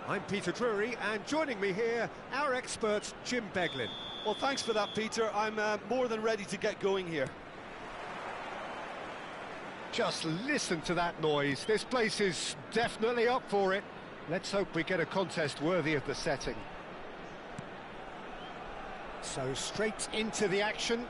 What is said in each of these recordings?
I'm Peter Drury, and joining me here, our expert, Jim Beglin. Well, thanks for that, Peter. I'm more than ready to get going here. Just listen to that noise. This place is definitely up for it. Let's hope we get a contest worthy of the setting. So straight into the action.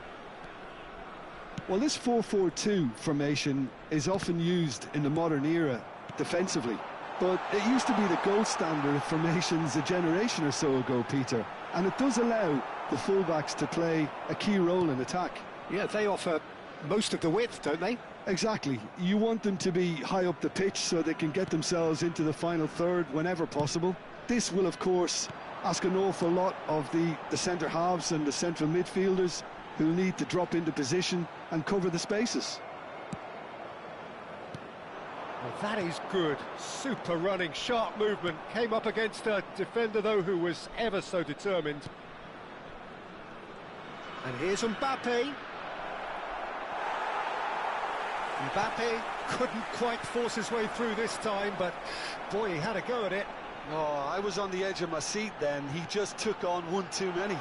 Well, this 4-4-2 formation is often used in the modern era defensively, but it used to be the gold standard of formations a generation or so ago, Peter, and it does allow the fullbacks to play a key role in attack. Yeah, they offer most of the width, don't they? Exactly. You want them to be high up the pitch so they can get themselves into the final third whenever possible. This will, of course, ask an awful lot of the centre halves and the central midfielders, who'll need to drop into position and cover the spaces. Well, that is good. Super running, sharp movement. Came up against a defender, though, who was ever so determined. And here's Mbappe. Mbappe couldn't quite force his way through this time, but boy, he had a go at it. Oh, I was on the edge of my seat then. He just took on one too many.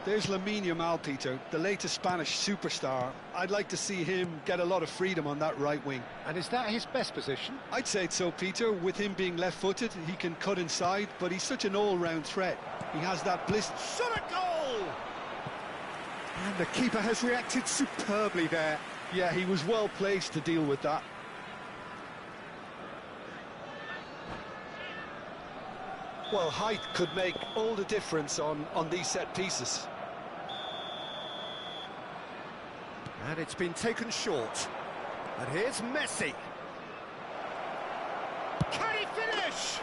There's Lamine Yamal, Peter, the latest Spanish superstar. I'd like to see him get a lot of freedom on that right wing. And is that his best position? I'd say so, Peter. With him being left-footed, he can cut inside, but he's such an all-round threat. He has that bliss. Shot a goal! And the keeper has reacted superbly there. Yeah, he was well placed to deal with that. Well, height could make all the difference on these set pieces. And it's been taken short. And here's Messi. Can he finish?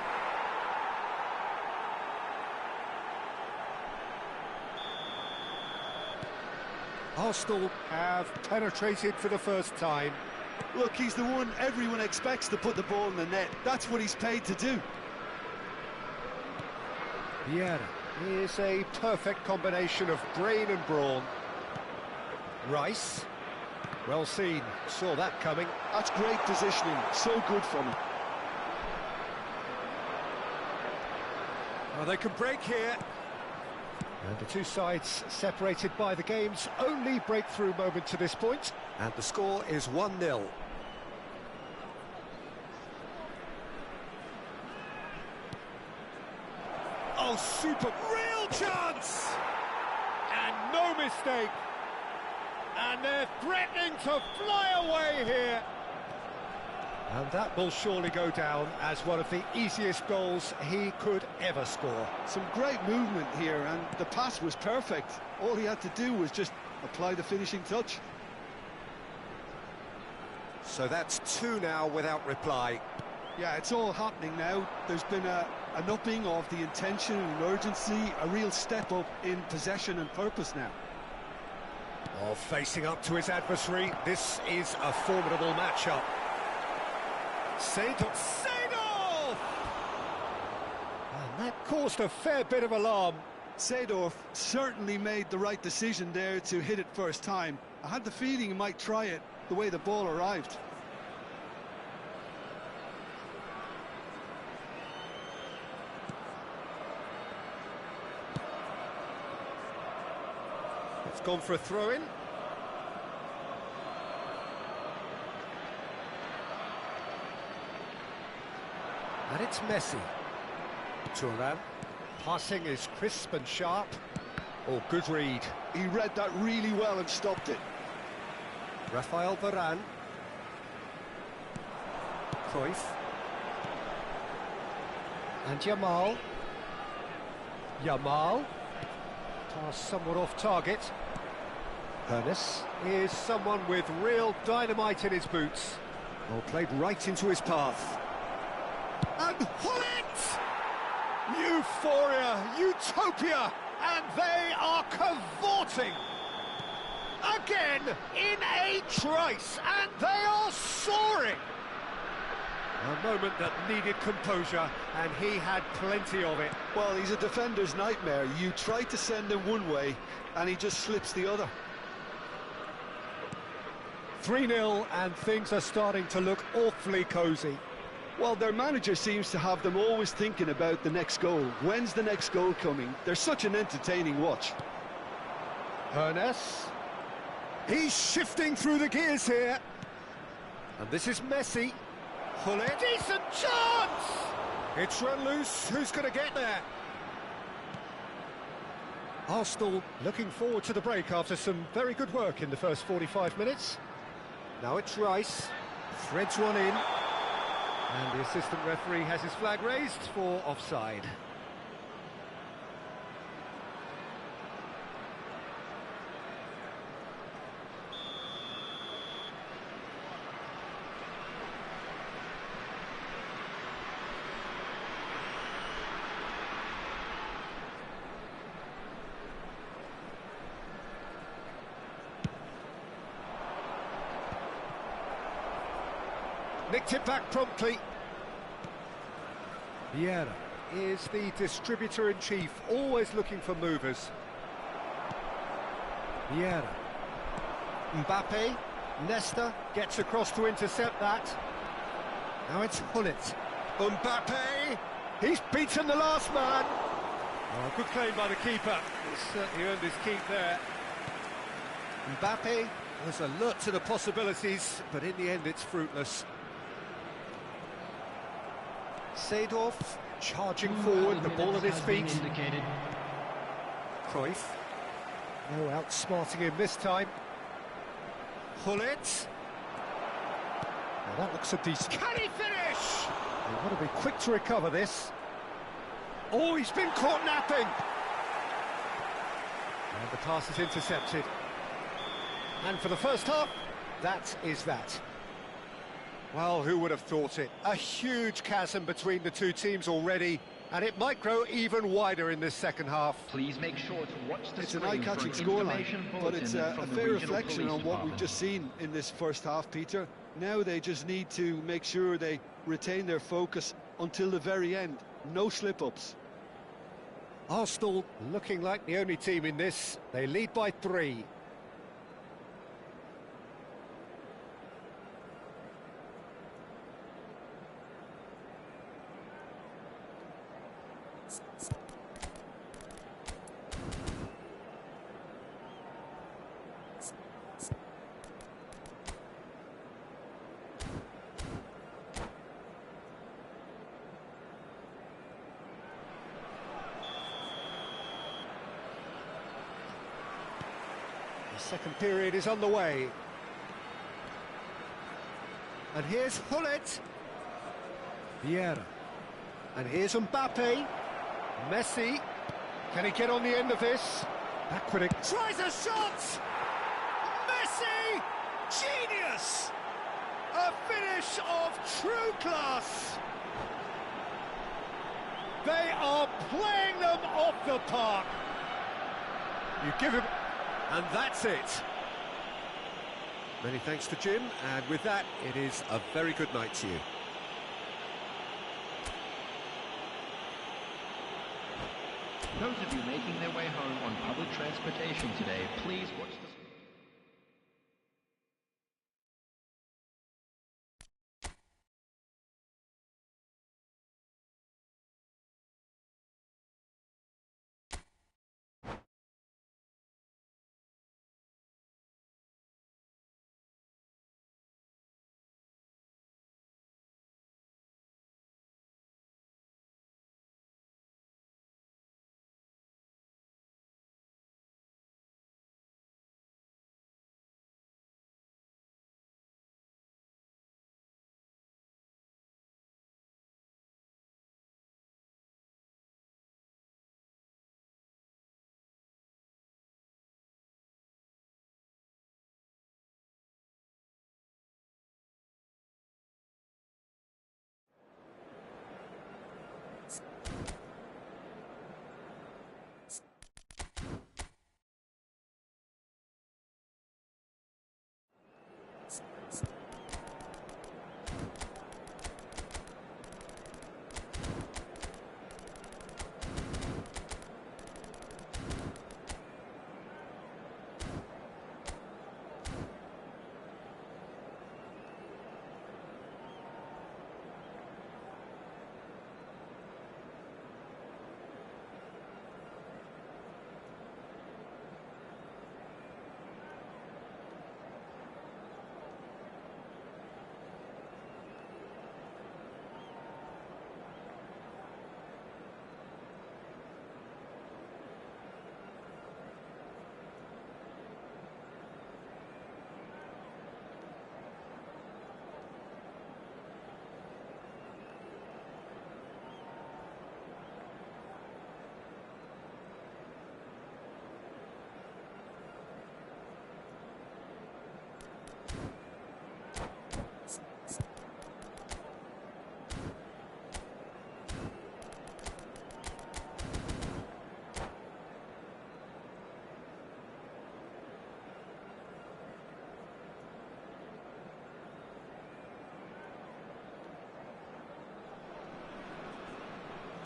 Arsenal have penetrated for the first time. Look, he's the one everyone expects to put the ball in the net. That's what he's paid to do. Vieira is a perfect combination of brain and brawn. Rice, well seen, saw that coming. That's great positioning, so good from him. Well, they can break here. And the two sides separated by the game's only breakthrough moment to this point. And the score is 1-0. Oh, super, real chance! And no mistake! And they're threatening to fly away here! And that will surely go down as one of the easiest goals he could ever score. Some great movement here, and the pass was perfect. All he had to do was just apply the finishing touch. So that's two now without reply. Yeah, it's all happening now. There's been an upping of the intention and urgency, a real step up in possession and purpose now. Oh, facing up to his adversary, this is a formidable matchup. Seedorf! And that caused a fair bit of alarm. Seedorf certainly made the right decision there to hit it first time. I had the feeling he might try it the way the ball arrived. It's gone for a throw-in. And it's Messi. Thuram. Passing is crisp and sharp. Oh, good read. He read that really well and stopped it. Rafael Varane. Cruyff. And Yamal. Yamal. Pass somewhat off target. Pernis is someone with real dynamite in his boots. Well, played right into his path. And Hullet! Euphoria, utopia, and they are cavorting. Again, in a trice, and they are soaring. A moment that needed composure, and he had plenty of it. Well, he's a defender's nightmare. You try to send him one way, and he just slips the other. 3-0 and things are starting to look awfully cosy. Well, their manager seems to have them always thinking about the next goal. When's the next goal coming? They're such an entertaining watch. Hernes. He's shifting through the gears here. And this is Messi. Pull it. Decent chance! It's run loose. Who's going to get there? Arsenal looking forward to the break after some very good work in the first 45 minutes. Now it's Rice. Threads one in. And the assistant referee has his flag raised for offside. Nicked it back promptly. Vieira is the distributor-in-chief, always looking for movers. Vieira. Mbappe. Nesta gets across to intercept that. Now it's Hullet. Mbappe. He's beaten the last man. Oh, good claim by the keeper. He's certainly earned his keep there. Mbappe was alert to the possibilities, but in the end it's fruitless. Seedorf charging forward, the ball at his feet. Cruyff. No outsmarting him this time. Hullet. Now that looks a decent... Can he finish? They've got to be quick to recover this. Oh, he's been caught napping. And the pass is intercepted. And for the first half, that is that. Well, who would have thought it? A huge chasm between the two teams already, and it might grow even wider in this second half. Please make sure to watch the It's an screen eye-catching for scoreline, information but it's bulletin a from the fair regional reflection police on what we've department. just seen in this first half, Peter. Now they just need to make sure they retain their focus until the very end. No slip-ups. Arsenal looking like the only team in this. They lead by 3. The second period is underway. And here's Hullet. Vieira. And here's Mbappe. Messi. Can he get on the end of this? Backward. Tries a shot! Messi! Genius! A finish of true class! They are playing them off the park. You give him... And that's it. Many thanks to Jim, and with that, it is a very good night to you. Those of you making their way home on public transportation today, please watch the...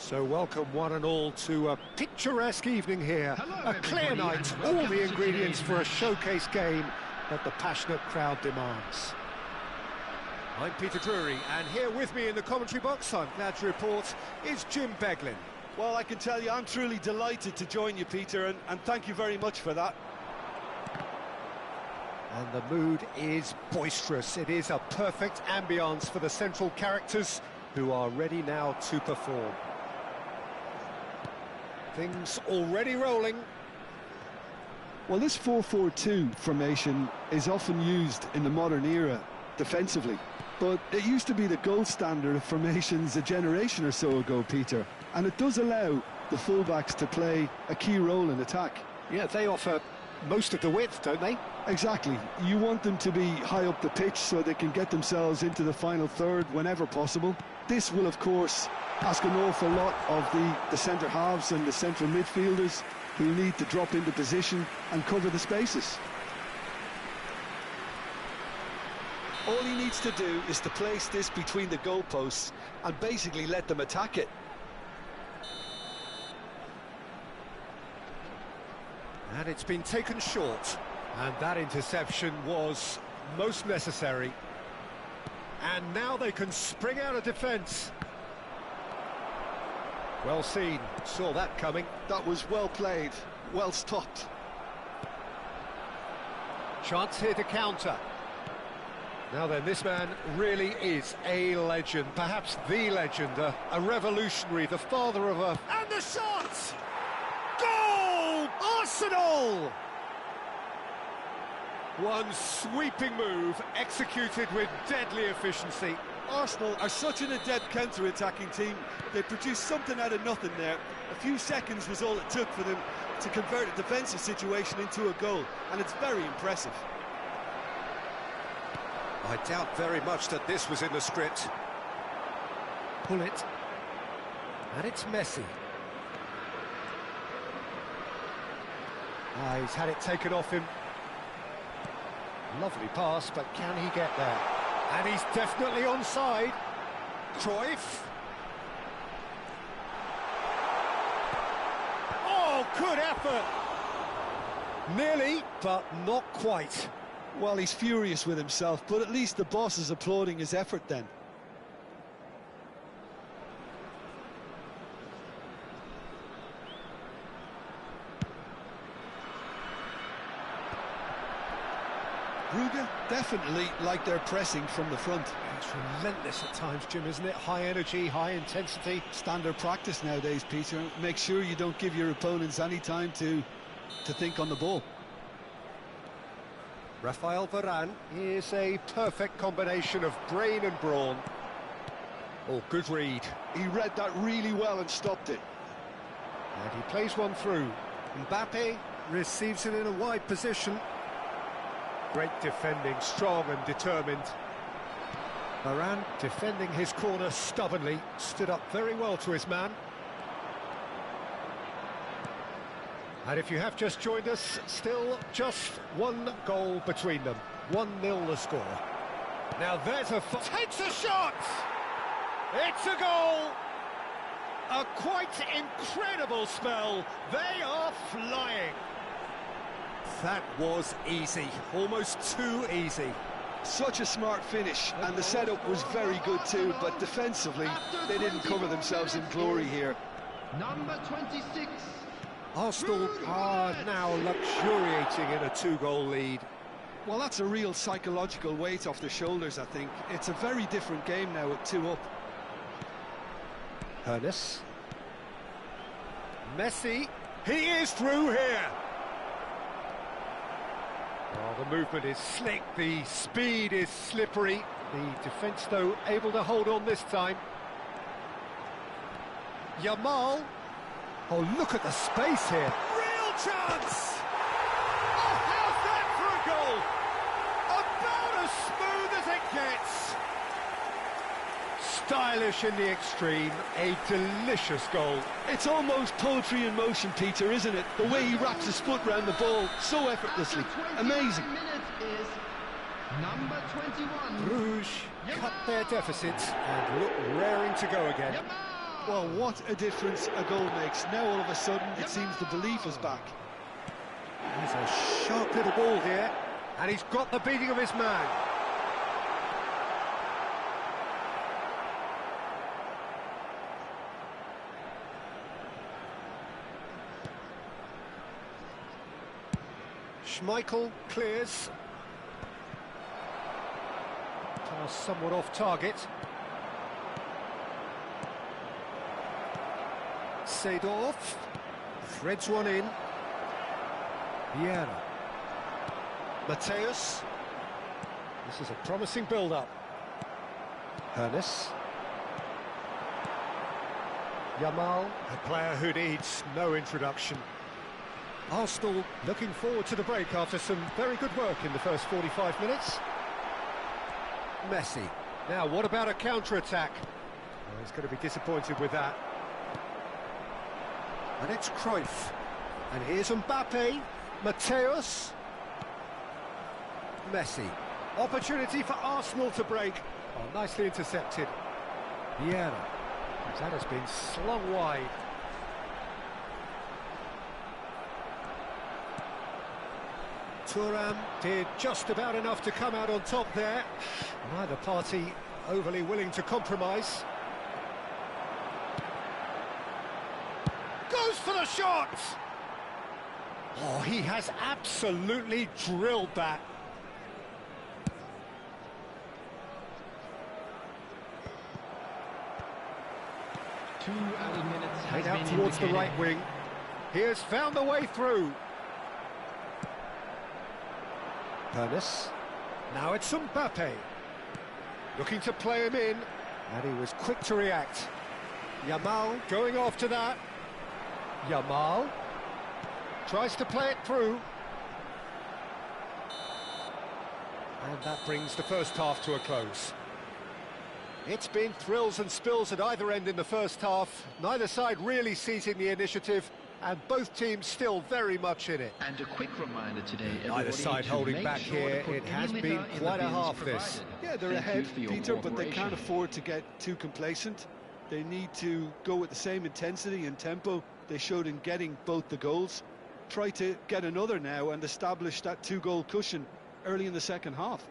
So welcome one and all to a picturesque evening here. Hello, A clear everybody, night, and all welcome the to ingredients today's for a match. showcase game that the passionate crowd demands. I'm Peter Drury, and here with me in the commentary box, I'm glad to report, is Jim Beglin. Well, I can tell you, I'm truly delighted to join you, Peter, and thank you very much for that. And the mood is boisterous. It is a perfect ambience for the central characters who are ready now to perform. Things already rolling. Well, this 4-4-2 formation is often used in the modern era defensively, but it used to be the gold standard of formations a generation or so ago, Peter, and it does allow the fullbacks to play a key role in attack. Yeah, they offer most of the width, don't they? Exactly. You want them to be high up the pitch so they can get themselves into the final third whenever possible. This will, of course, ask an awful lot of the centre halves and the central midfielders, who need to drop into position and cover the spaces. All he needs to do is to place this between the goalposts and basically let them attack it. And it's been taken short. And that interception was most necessary. And now they can spring out of defence. Well seen, saw that coming. That was well played, well stopped. Chance here to counter. Now then, this man really is a legend, perhaps the legend, a revolutionary, the father of a... And the shot! Goal! Arsenal! One sweeping move, executed with deadly efficiency. Arsenal are such an adept counter-attacking team. They produced something out of nothing there. A few seconds was all it took for them to convert a defensive situation into a goal, and it's very impressive. I doubt very much that this was in the script. Pull it. And it's Messi. He's had it taken off him. Lovely pass, but can he get there? And he's definitely onside. Cruyff. Oh, good effort. Nearly, but not quite. Well, he's furious with himself, but at least the boss is applauding his effort then. Brugge definitely like their pressing from the front. It's relentless at times, Jim, isn't it? High energy, high intensity. Standard practice nowadays, Peter. Make sure you don't give your opponents any time to think on the ball. Rafael Varane is a perfect combination of brain and brawn. Oh, good read. He read that really well and stopped it. And he plays one through. Mbappe receives it in a wide position. Great defending, strong and determined. Varane defending his corner stubbornly, stood up very well to his man. And if you have just joined us, still just one goal between them. 1-0 the score. Now there's a... Takes a shot! It's a goal! A quite incredible spell. They are flying. That was easy, almost too easy. Such a smart finish, and the setup was very good too, but defensively, they didn't cover themselves in glory here. Number 26. Arsenal are now luxuriating in a 2-goal lead. Well, that's a real psychological weight off their shoulders, I think. It's a very different game now with 2 up. Hoeneß. Messi. He is through here. Oh, the movement is slick, the speed is slippery. The defence, though, able to hold on this time. Yamal. Oh, look at the space here. Real chance! Oh, how's that for a goal? About as smooth as it gets. Stylish in the extreme, a delicious goal. It's almost poetry in motion, Peter, isn't it? The way he wraps his foot round the ball so effortlessly. Amazing. Minutes is number 21. Bruges cut their deficit and look raring to go again. Yamal! Well, what a difference a goal makes. Now all of a sudden it seems the belief is back. He's a sharp little ball here, and he's got the beating of his man. Schmeichel clears. Pass somewhat off target. Seedorf threads one in. Vieira. Mateus. This is a promising build-up. Hernes. Yamal, a player who needs no introduction. Arsenal looking forward to the break after some very good work in the first 45 minutes. Messi. Now, what about a counter-attack? Well, he's going to be disappointed with that. And it's Cruyff. And here's Mbappe. Mateus. Messi. Opportunity for Arsenal to break. Oh, nicely intercepted. Vieira. That has been slung wide. Thuram did just about enough to come out on top there. Neither party overly willing to compromise. Goes for the shot! Oh, he has absolutely drilled that. Two added minutes has Made out been towards the indicated. right wing. He has found the way through. Hernes. Now it's Mbappe. Looking to play him in. And he was quick to react. Yamal going after that. Yamal. Tries to play it through. And that brings the first half to a close. It's been thrills and spills at either end in the first half. Neither side really seizing the initiative, and both teams still very much in it. And a quick reminder today, Either everybody, side to holding make back sure here. to put It any has litter been in the quite a bins half this. provided. Yeah, they're Thank you ahead, for your Peter, but they can't cooperation. afford to get too complacent. They need to go with the same intensity and tempo they showed in getting both the goals. Try to get another now and establish that two-goal cushion early in the second half.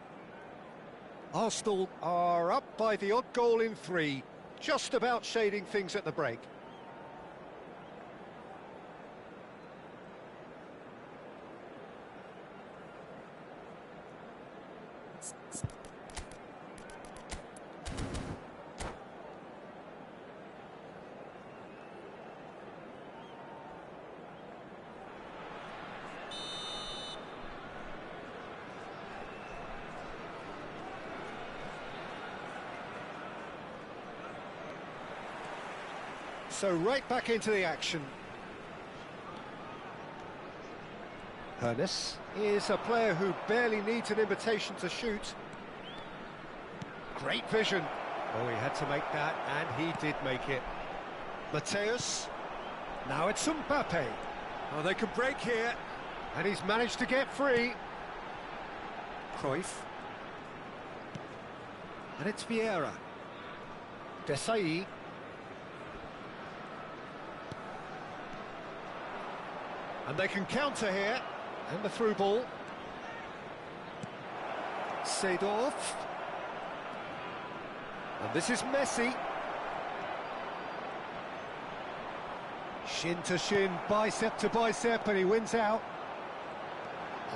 Arsenal are up by the odd goal in 3, just about shading things at the break. So right back into the action. Hernes is a player who barely needs an invitation to shoot. Great vision. Oh, he had to make that, and he did make it. Mateus. Now it's Mbappe. Oh, they can break here. And he's managed to get free. Cruyff. And it's Vieira. Desailly. And they can counter here. And the through ball. Seedorf. And this is Messi. Shin to shin, bicep to bicep, and he wins out.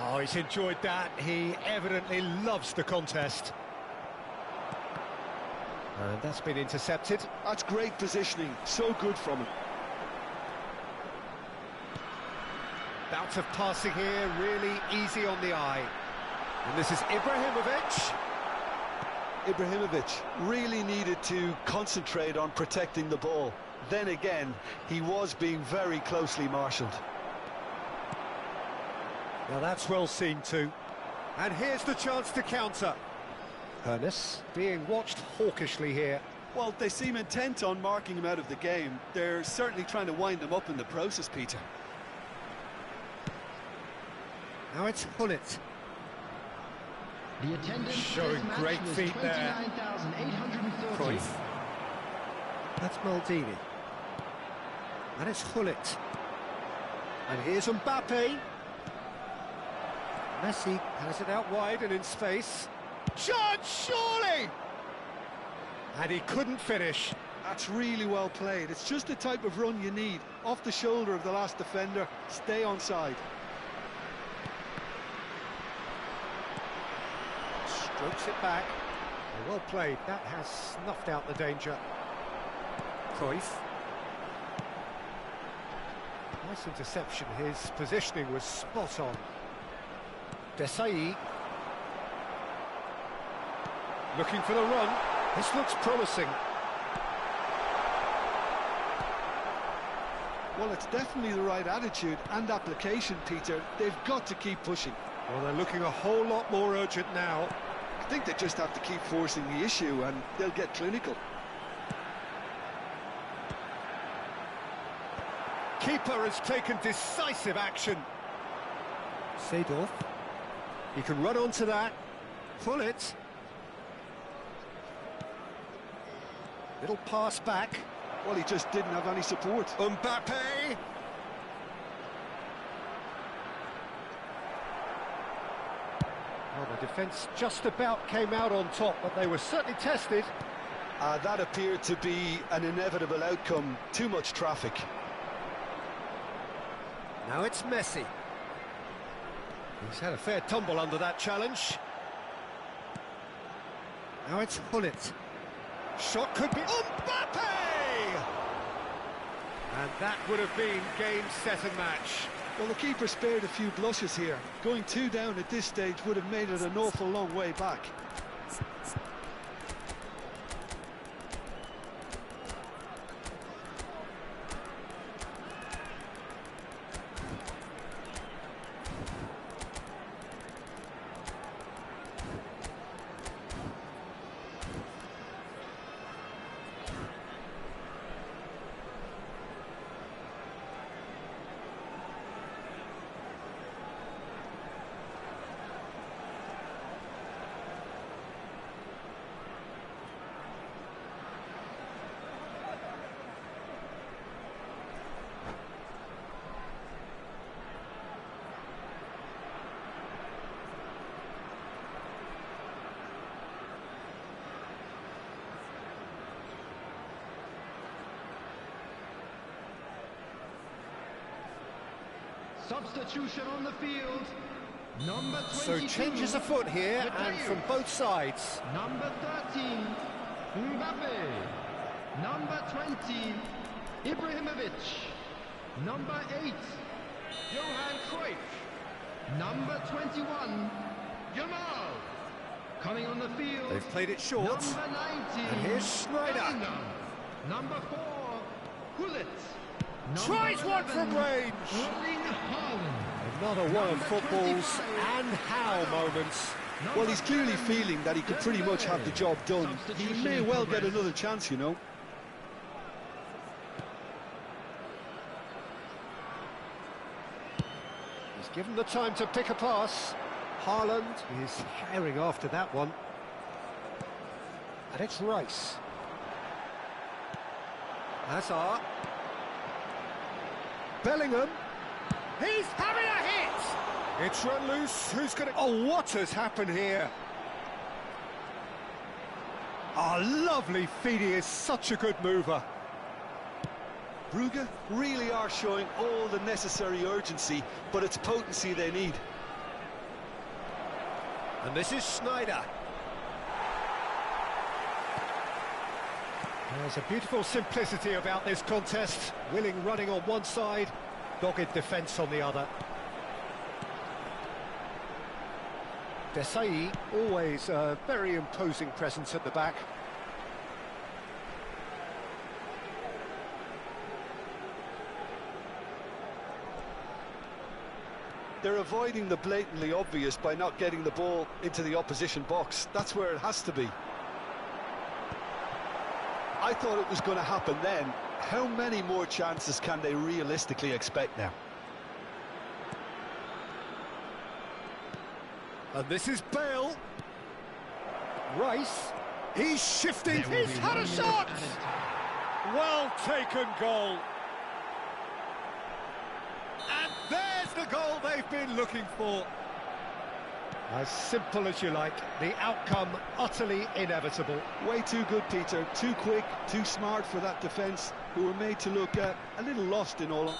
Oh, he's enjoyed that. He evidently loves the contest. And that's been intercepted. That's great positioning, so good from him. Bout of passing here, really easy on the eye. And this is Ibrahimovic. Ibrahimovic really needed to concentrate on protecting the ball. Then again, he was being very closely marshalled. Now that's well seen too. And here's the chance to counter. Hernes being watched hawkishly here. Well, they seem intent on marking him out of the game. They're certainly trying to wind him up in the process, Peter. Now it's Hullet. The attendance Showing this match great was feet there. 29,830. Cruyff. That's Maldini. And it's Gullit. And here's Mbappe. Messi has it out wide and in space. Chance, surely! And he couldn't finish. That's really well played. It's just the type of run you need. Off the shoulder of the last defender, stay onside. Strokes it back. Well played. That has snuffed out the danger. Cruyff. Nice interception. His positioning was spot on. Desailly. Looking for the run. This looks promising. Well, it's definitely the right attitude and application, Peter. They've got to keep pushing. Well, they're looking a whole lot more urgent now. I think they just have to keep forcing the issue and they'll get clinical. Keeper has taken decisive action. Seedorf. He can run onto that. Gullit. Little pass back. Well, he just didn't have any support. Mbappe! Well, the defence just about came out on top, but they were certainly tested. That appeared to be an inevitable outcome. Too much traffic. Now it's Messi. He's had a fair tumble under that challenge. Now it's Gullit. Shot could be... Mbappe! And that would have been game, set and match. Well, the keeper spared a few blushes here. Going 2 down at this stage would have made it an awful long way back. Substitution on the field. Number 22. So changes afoot here, and from both sides. Number 13, Mbappe. Number 20, Ibrahimovic. Number 8, Johan Cruyff. Number 21, Yamal. Coming on the field. They've played it short. Number 19. And here's Schneider. Bellingham. Number 4, Gullit. Tries one from range. Another one of football's and how moments. Well, he's clearly feeling that he could pretty much have the job done. He may well get another chance, you know. He's given the time to pick a pass. Haaland is herring after that one. And it's Rice. Hazard. Bellingham. He's having a hit! It's run loose. Who's going to... Oh, what has happened here? Oh, lovely feed. He is such a good mover. Brugge really are showing all the necessary urgency, but it's potency they need. And this is Schneider. There's a beautiful simplicity about this contest. Willing running on one side, dogged defence on the other. Desailly, always a very imposing presence at the back. They're avoiding the blatantly obvious by not getting the ball into the opposition box. That's where it has to be. I thought it was going to happen then. How many more chances can they realistically expect now? And this is Bale. Rice. He's shifting. He's had a shot. Well taken goal. That's the goal they've been looking for. As simple as you like, the outcome utterly inevitable. Way too good, Peter. Too quick, too smart for that defence, who were made to look a little lost in all.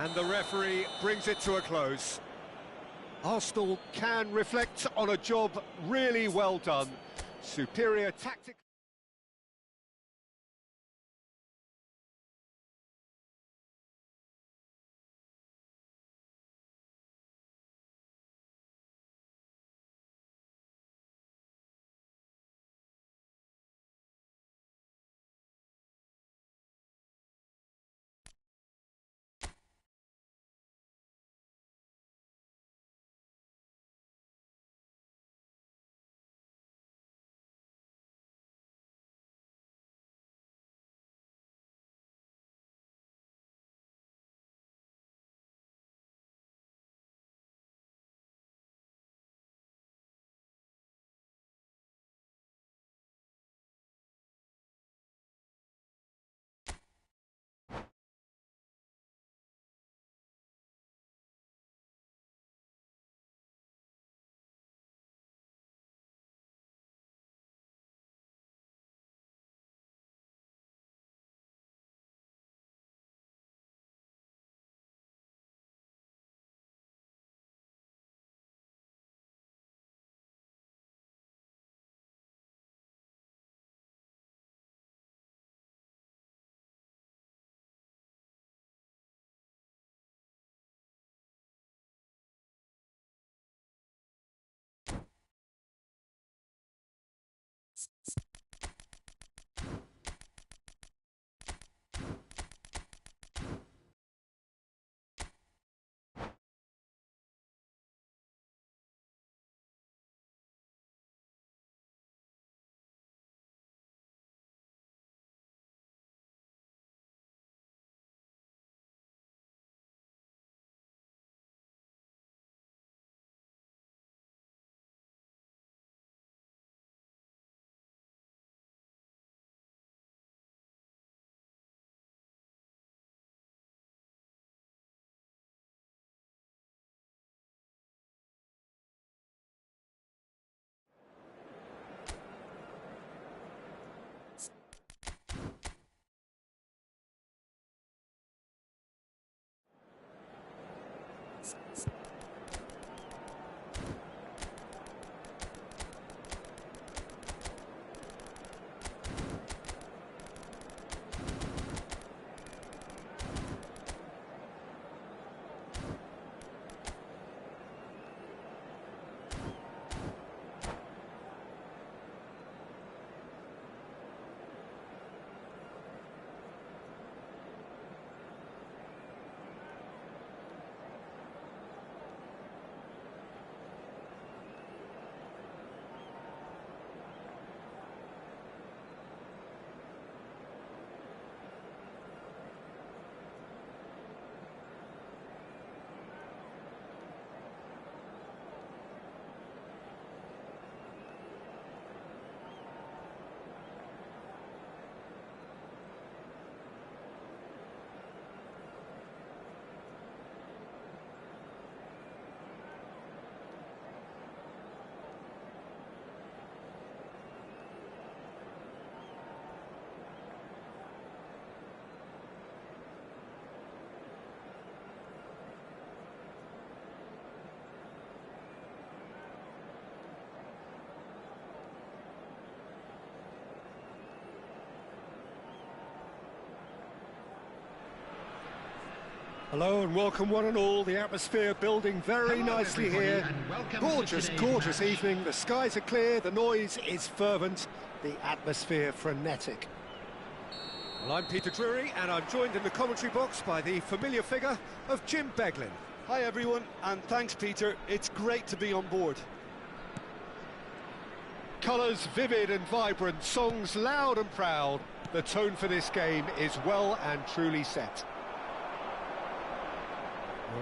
And the referee brings it to a close. Arsenal can reflect on a job really well done. Superior tactics. Hello and welcome one and all. The atmosphere building very nicely here. Gorgeous, gorgeous evening. The skies are clear, the noise is fervent, the atmosphere frenetic. Well, I'm Peter Drury and I'm joined in the commentary box by the familiar figure of Jim Beglin. Hi everyone, and thanks Peter, it's great to be on board. Colours vivid and vibrant, songs loud and proud. The tone for this game is well and truly set.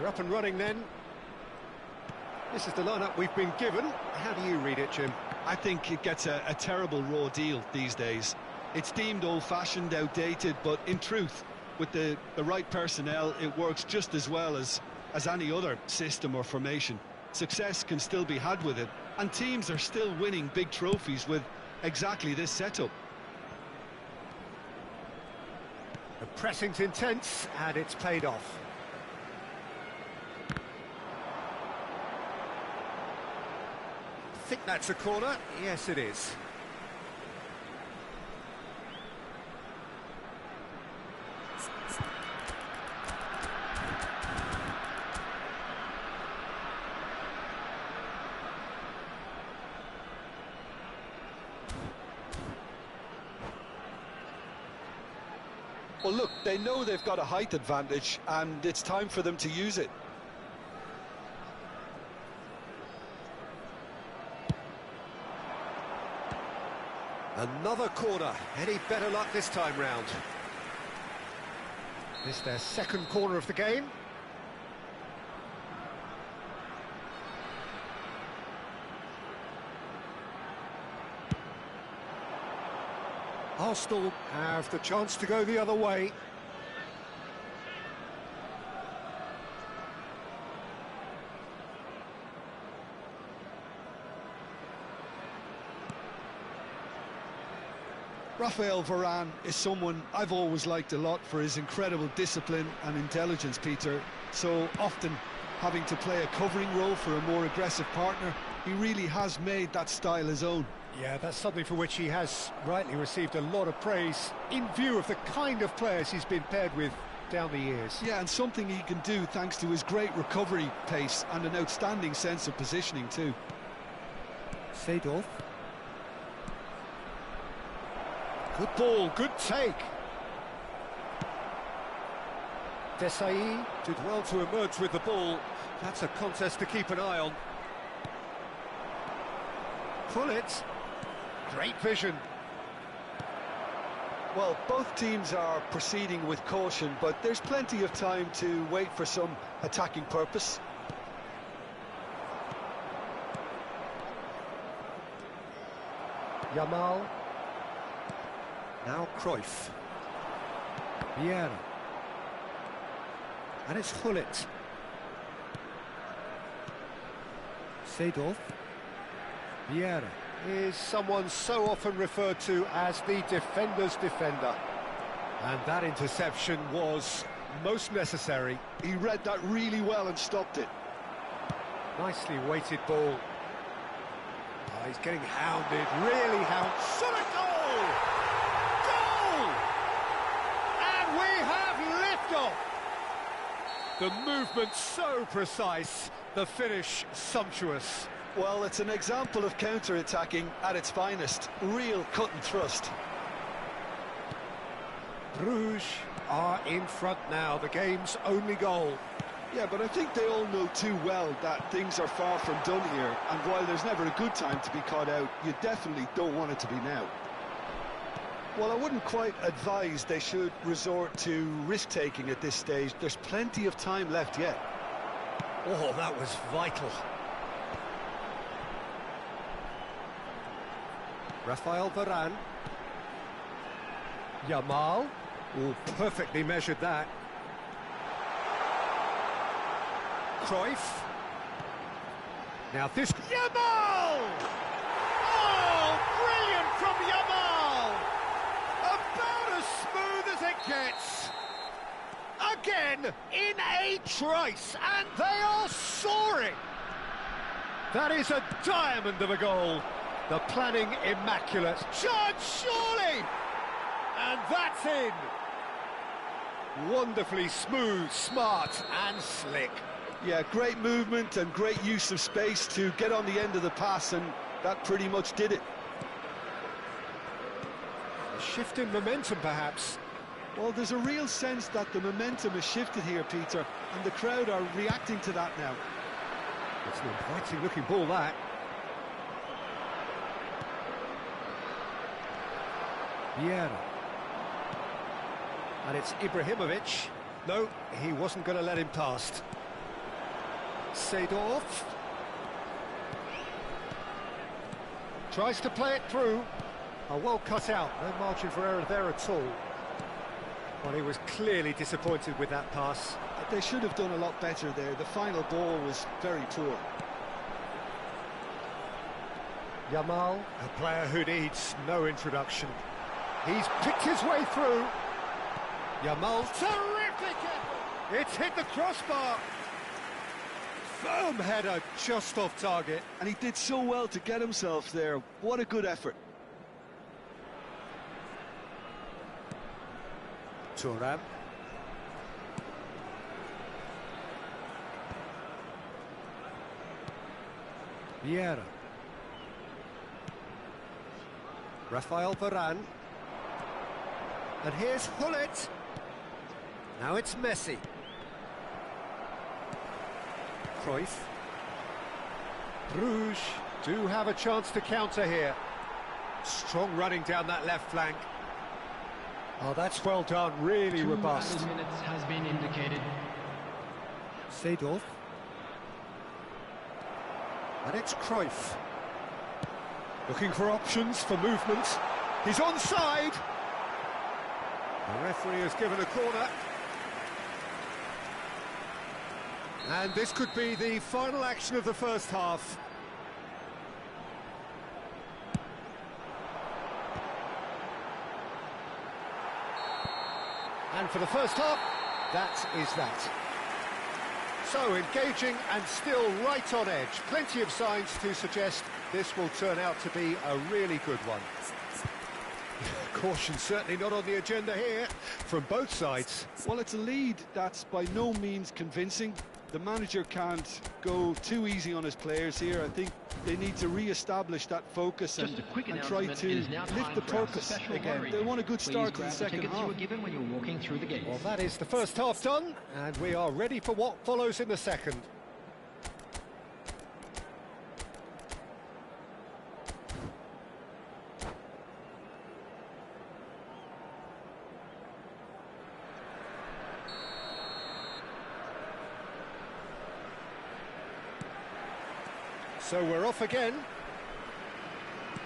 We're up and running then. This is the lineup we've been given. How do you read it, Jim? I think it gets a terrible raw deal these days. It's deemed old-fashioned, outdated, but in truth, With the right personnel, it works just as well as any other system or formation. Success can still be had with it, and teams are still winning big trophies with exactly this setup. The pressing's intense, and it's paid off. I think that's a corner. Yes, it is. Well, look, they know they've got a height advantage, and it's time for them to use it. Another corner. Any better luck this time round? This their second corner of the game. Arsenal have the chance to go the other way. Raphael Varane is someone I've always liked a lot for his incredible discipline and intelligence, Peter. So often having to play a covering role for a more aggressive partner, he really has made that style his own. Yeah, that's something for which he has rightly received a lot of praise in view of the kind of players he's been paired with down the years. Yeah, and something he can do thanks to his great recovery pace and an outstanding sense of positioning too. Seedorf. Good ball, good take. Desailly did well to emerge with the ball. That's a contest to keep an eye on. Pullet. Great vision. Well, both teams are proceeding with caution, but there's plenty of time to wait for some attacking purpose. Yamal. Now Cruyff. Vieira. And it's Gullit. Seedorf. Vieira is someone so often referred to as the defender's defender. And that interception was most necessary. He read that really well and stopped it. Nicely weighted ball. Oh, he's getting hounded, really hounded. Shot a goal! Goal! And we have liftoff! The movement so precise, the finish sumptuous. Well, it's an example of counter-attacking at its finest. Real cut and thrust. Bruges are in front now, the game's only goal. Yeah, but I think they all know too well that things are far from done here, and while there's never a good time to be caught out, you definitely don't want it to be now. Well, I wouldn't quite advise they should resort to risk-taking at this stage. There's plenty of time left yet. Oh, that was vital. Raphael Varane. Yamal. Oh, perfectly measured that. Cruyff. Now this... Yamal! Oh, brilliant from Yamal! About as smooth as it gets. Again, in a trice, and they are soaring. That is a diamond of a goal. The planning immaculate. Chance, surely! And that's in. Wonderfully smooth, smart and slick. Yeah, great movement and great use of space to get on the end of the pass, and that pretty much did it. A shift in momentum, perhaps. Well, there's a real sense that the momentum has shifted here, Peter, and the crowd are reacting to that now. It's an inviting looking ball, that. Vieira. And it's Ibrahimovic. No, he wasn't going to let him past. Seedorf. Tries to play it through. Oh, well cut out. No margin for error there at all. Well, he was clearly disappointed with that pass. They should have done a lot better there. The final ball was very poor. Yamal, a player who needs no introduction. He's picked his way through. Yamal, terrific effort! It's hit the crossbar. Firm header, just off target. And he did so well to get himself there. What a good effort. Thuram. Vieira. Rafael Varane. And here's Hullet. Now it's Messi. Cruyff. Bruges do have a chance to counter here. Strong running down that left flank. Oh, that's well done, really robust. 2 minutes has been indicated. Seedorf. And it's Cruyff. Looking for options for movement. He's onside. The referee has given a corner. And this could be the final action of the first half. And for the first half, that is that. So engaging and still right on edge. Plenty of signs to suggest this will turn out to be a really good one. Caution certainly not on the agenda here from both sides. Well, it's a lead that's by no means convincing. The manager can't go too easy on his players here. I think they need to re-establish that focus and try to lift the purpose again. They want a good start to the second half. When you're walking through the gates. Well, that is the first half done, and we are ready for what follows in the second. So we're off again.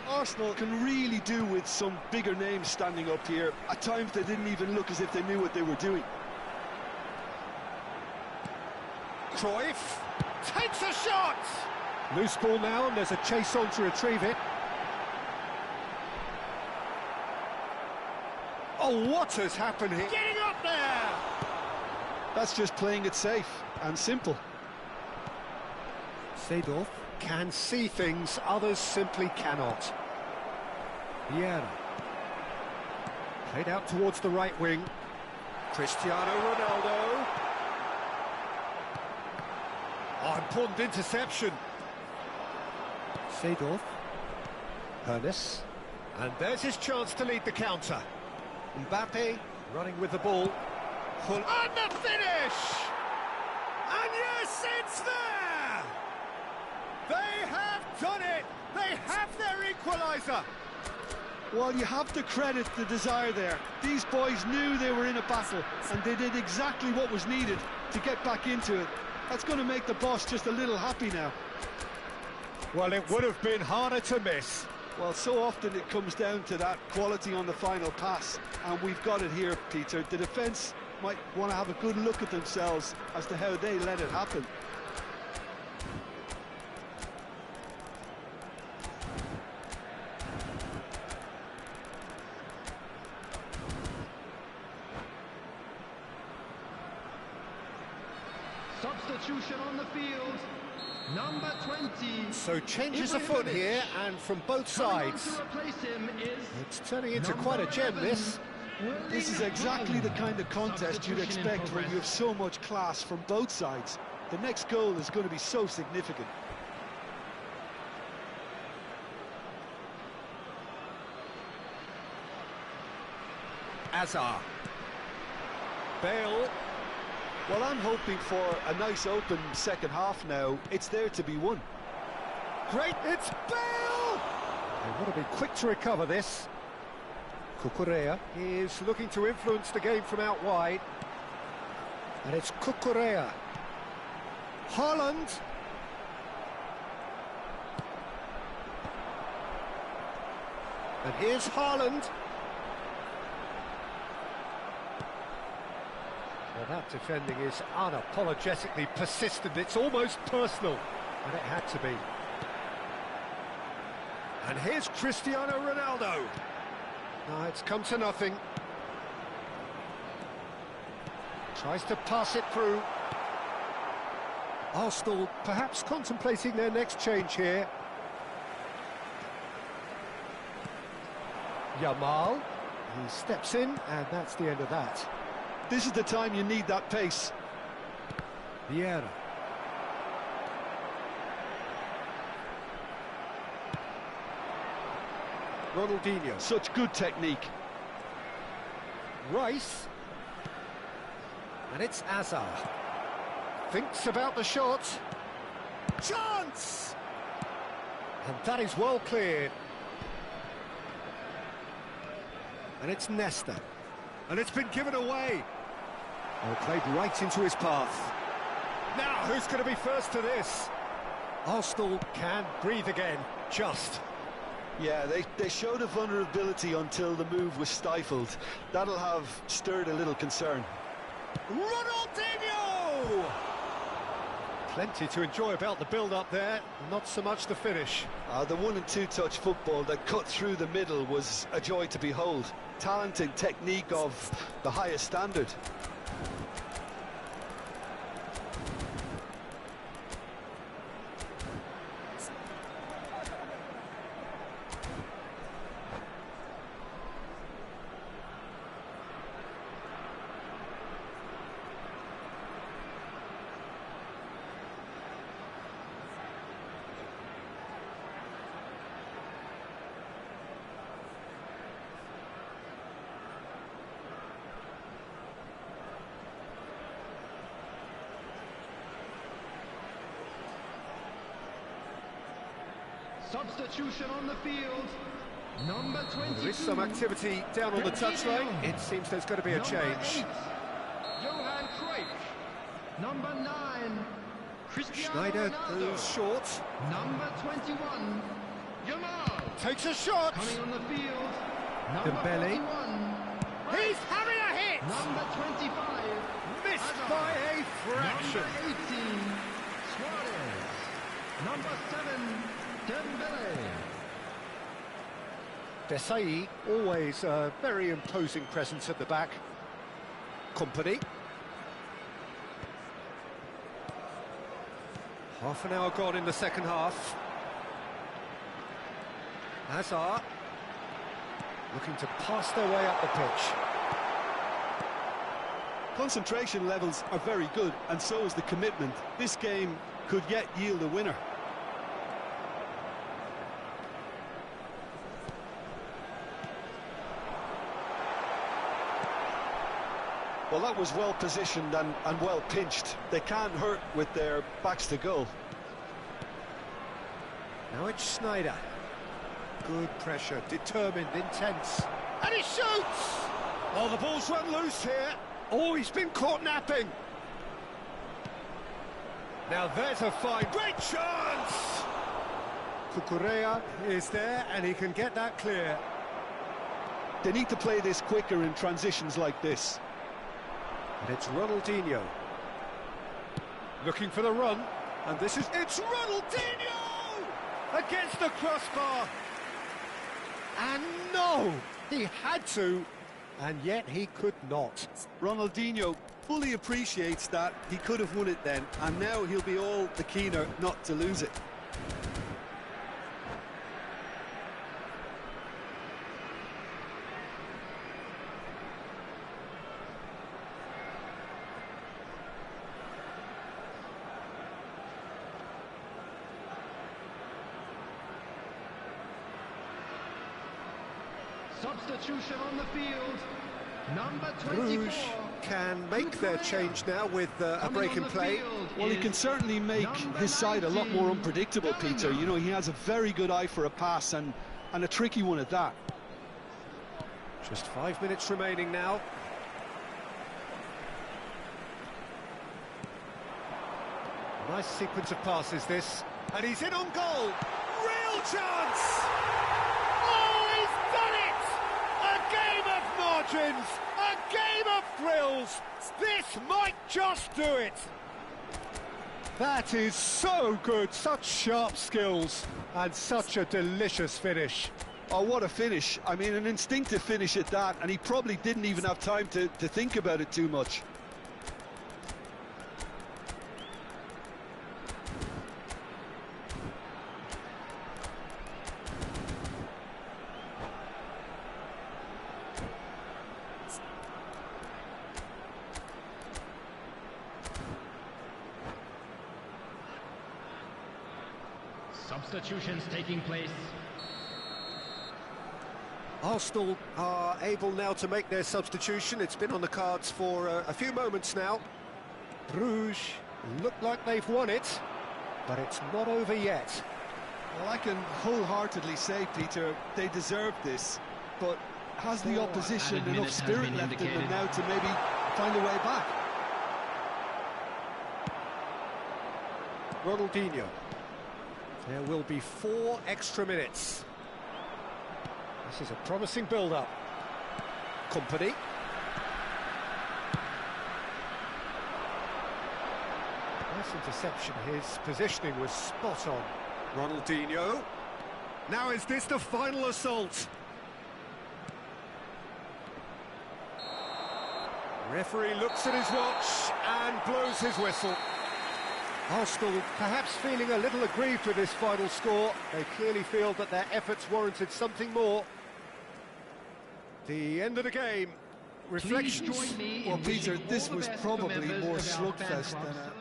Arsenal can really do with some bigger names standing up here. At times they didn't even look as if they knew what they were doing. Cruyff takes a shot! Loose ball now, and there's a chase on to retrieve it. Oh, what has happened here? Getting up there! That's just playing it safe and simple. Seedorf can see things others simply cannot. Vieira. Played out towards the right wing. Cristiano Ronaldo. Oh, important interception. Seedorf. Hernes. And there's his chance to lead the counter. Mbappe running with the ball. And the finish! And yes, it's there! They have done it! They have their equaliser! Well, you have to credit the desire there. These boys knew they were in a battle, and they did exactly what was needed to get back into it. That's going to make the boss just a little happy now. Well, it would have been harder to miss. Well, so often it comes down to that quality on the final pass, and we've got it here, Peter. The defence might want to have a good look at themselves as to how they let it happen. Substitution on the field. Number 20. So changes afoot here, and from both sides. It's turning into quite a gem, this. This is exactly the kind of contest you'd expect when you have so much class from both sides. The next goal is going to be so significant. Azar. Bale. Well, I'm hoping for a nice open second half now. It's there to be won. Great, it's Bale! They want to be quick to recover this. Cucurella is looking to influence the game from out wide. And it's Cucurella. Haaland. And here's Haaland. That defending is unapologetically persistent. It's almost personal, and it had to be. And here's Cristiano Ronaldo. No, it's come to nothing. Tries to pass it through. Arsenal perhaps contemplating their next change here. Yamal, he steps in, and that's the end of that. This is the time you need that pace. Vieira. Ronaldinho. Such good technique. Rice. And it's Azar. Thinks about the shot. Chance! And that is well cleared. And it's Nesta. And it's been given away. Oh, played right into his path. Now, who's going to be first to this? Arsenal can breathe again, just. Yeah, they showed a vulnerability until the move was stifled. That'll have stirred a little concern. Ronaldinho! Plenty to enjoy about the build-up there, not so much the finish. The 1- and 2-touch football that cut through the middle was a joy to behold. Talent and technique of the highest standard. Substitution on the field. Number 22. There is some activity down on the touchline. It seems there's going to be a change. Johan Cruyff. Number 9. Cristiano Schneider Ronaldo. goes short. Number 21. Yamal. Takes a shot. Coming on the field. Number Dembele. 41. He's having a hit. Number 25. Missed Hazard. by a fraction. Number 18. Suarez. Number 7. Dembele. Desai, always a very imposing presence at the back. Company. Half an hour gone in the second half. Hazard looking to pass their way up the pitch. Concentration levels are very good, and so is the commitment. This game could yet yield a winner. Well, that was well positioned and well pinched. They can't hurt with their backs to goal. Now it's Schneider. Good pressure, determined, intense. And he shoots! Oh, the ball's run loose here. Oh, he's been caught napping. Now there's a fine, great chance! Cucurella is there, and he can get that clear. They need to play this quicker in transitions like this. And it's Ronaldinho. Looking for the run. And this is... It's Ronaldinho! Against the crossbar. And no! He had to, and yet he could not. Ronaldinho fully appreciates that. He could have won it then, and now he'll be all the keener not to lose it. Substitution on the field. Number 24. Bruges can make their change now with a break in play. Well, he can certainly make his side a lot more unpredictable, Peter. You know, he has a very good eye for a pass and a tricky one at that. Just 5 minutes remaining now. Nice sequence of passes this. And he's in on goal. Real chance! Oh, he's done it! A game of margins! A game of thrills. This might just do it. That is so good, such sharp skills and such a delicious finish. Oh, what a finish. I mean, an instinctive finish at that, and he probably didn't even have time to think about it too much. Substitutions taking place. Arsenal are able now to make their substitution. It's been on the cards for a few moments now. Bruges look like they've won it, but it's not over yet. Well, I can wholeheartedly say, Peter, they deserve this, but has the opposition enough spirit left in them now to maybe find a way back? Ronaldinho. There will be 4 extra minutes. This is a promising build-up. Company. Nice interception. His positioning was spot on. Ronaldinho. Now is this the final assault? Referee looks at his watch and blows his whistle. Arsenal perhaps feeling a little aggrieved with this final score. They clearly feel that their efforts warranted something more. The end of the game. Reflections. Well, Peter, this was probably more slugfest than a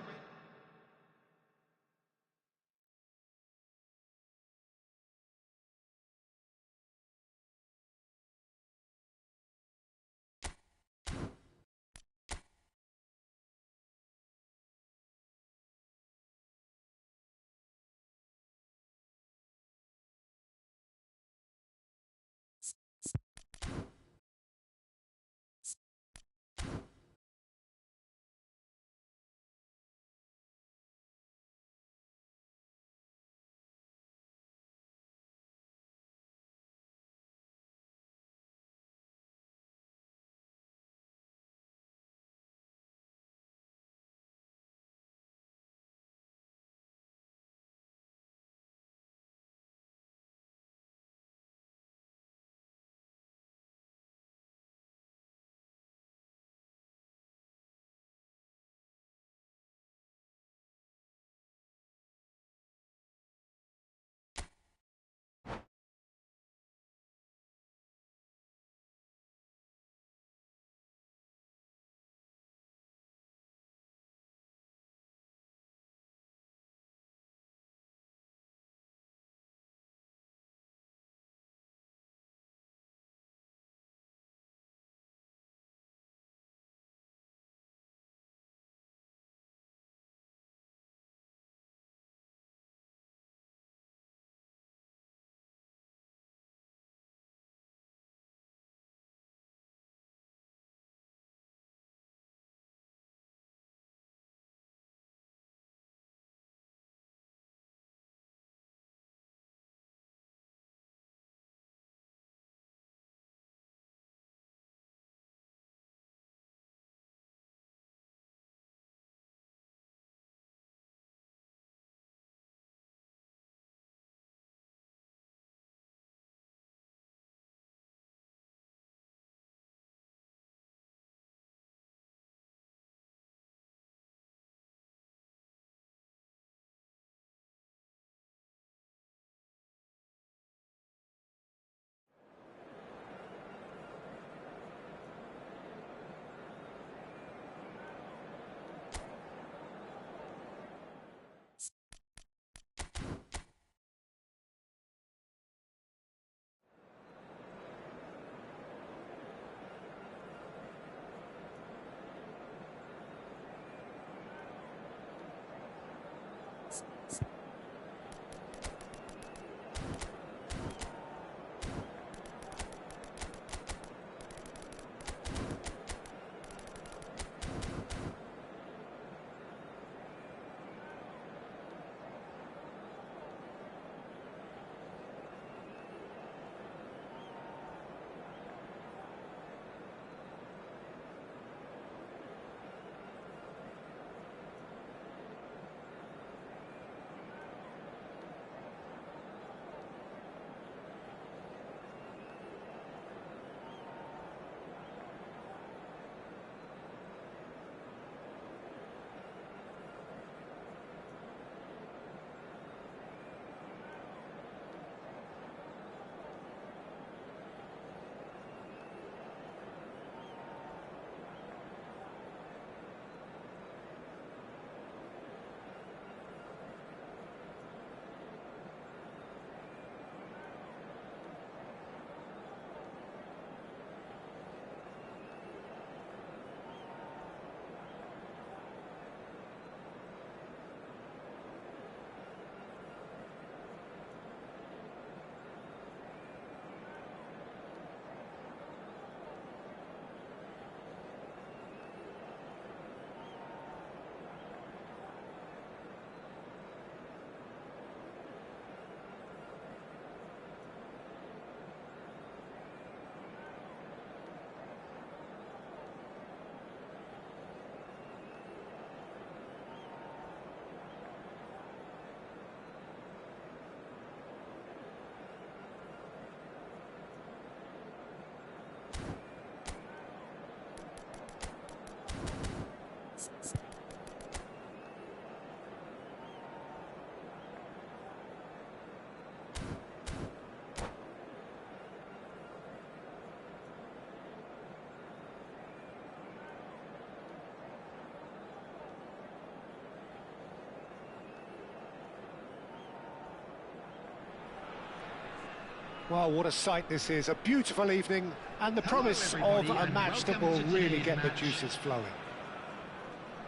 Well, what a sight this is. A beautiful evening and the promise of a match that will really get the juices flowing.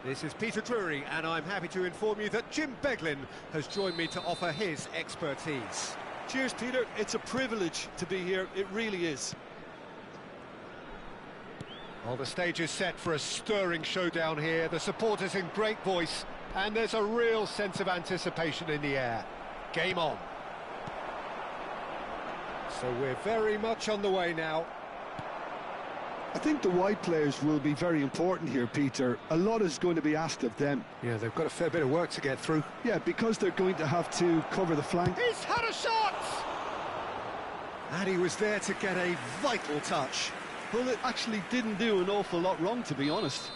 This is Peter Drury, and I'm happy to inform you that Jim Beglin has joined me to offer his expertise. Cheers, Peter. It's a privilege to be here. It really is. Well, the stage is set for a stirring showdown here. The supporters in great voice, and there's a real sense of anticipation in the air. Game on. So we're very much on the way now. I think the wide players will be very important here, Peter. A lot is going to be asked of them. Yeah, they've got a fair bit of work to get through. Yeah, because they're going to have to cover the flank. He's had a shot! And he was there to get a vital touch. Well, it actually didn't do an awful lot wrong, to be honest.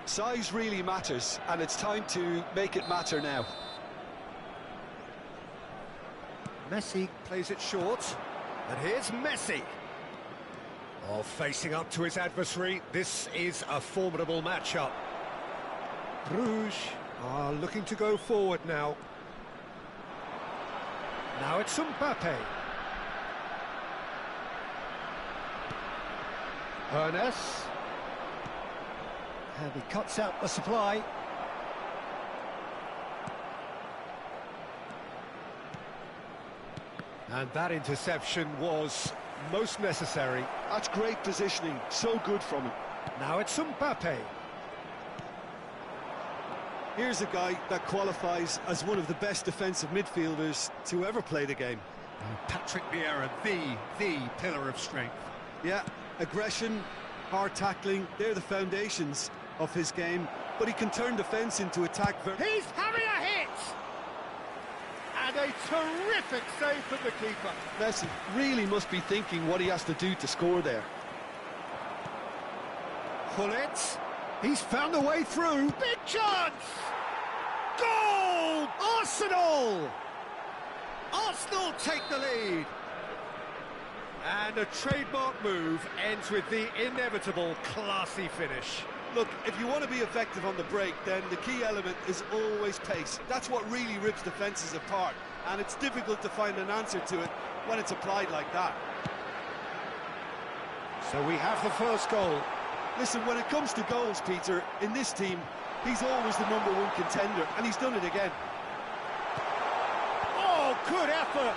Size really matters, and it's time to make it matter now. Messi plays it short, and here's Messi. Oh, facing up to his adversary, this is a formidable matchup. Bruges are looking to go forward now. Now it's Mbappe. Ernest. And he cuts out the supply. And that interception was most necessary. That's great positioning, so good from him. Now it's Mbappe. Here's a guy that qualifies as one of the best defensive midfielders to ever play the game. Patrick Vieira, the pillar of strength. Yeah, aggression, hard tackling, they're the foundations of his game, but he can turn defence into attack. He's having a hit! And a terrific save from the keeper. Messi really must be thinking what he has to do to score there. Gullit, he's found a way through. Big chance! Goal! Arsenal! Arsenal take the lead. And a trademark move ends with the inevitable classy finish. Look, if you want to be effective on the break, then the key element is always pace. That's what really rips defences apart, and it's difficult to find an answer to it when it's applied like that. So we have the first goal. Listen, when it comes to goals, Peter, in this team, he's always the #1 contender, and he's done it again. Oh, good effort!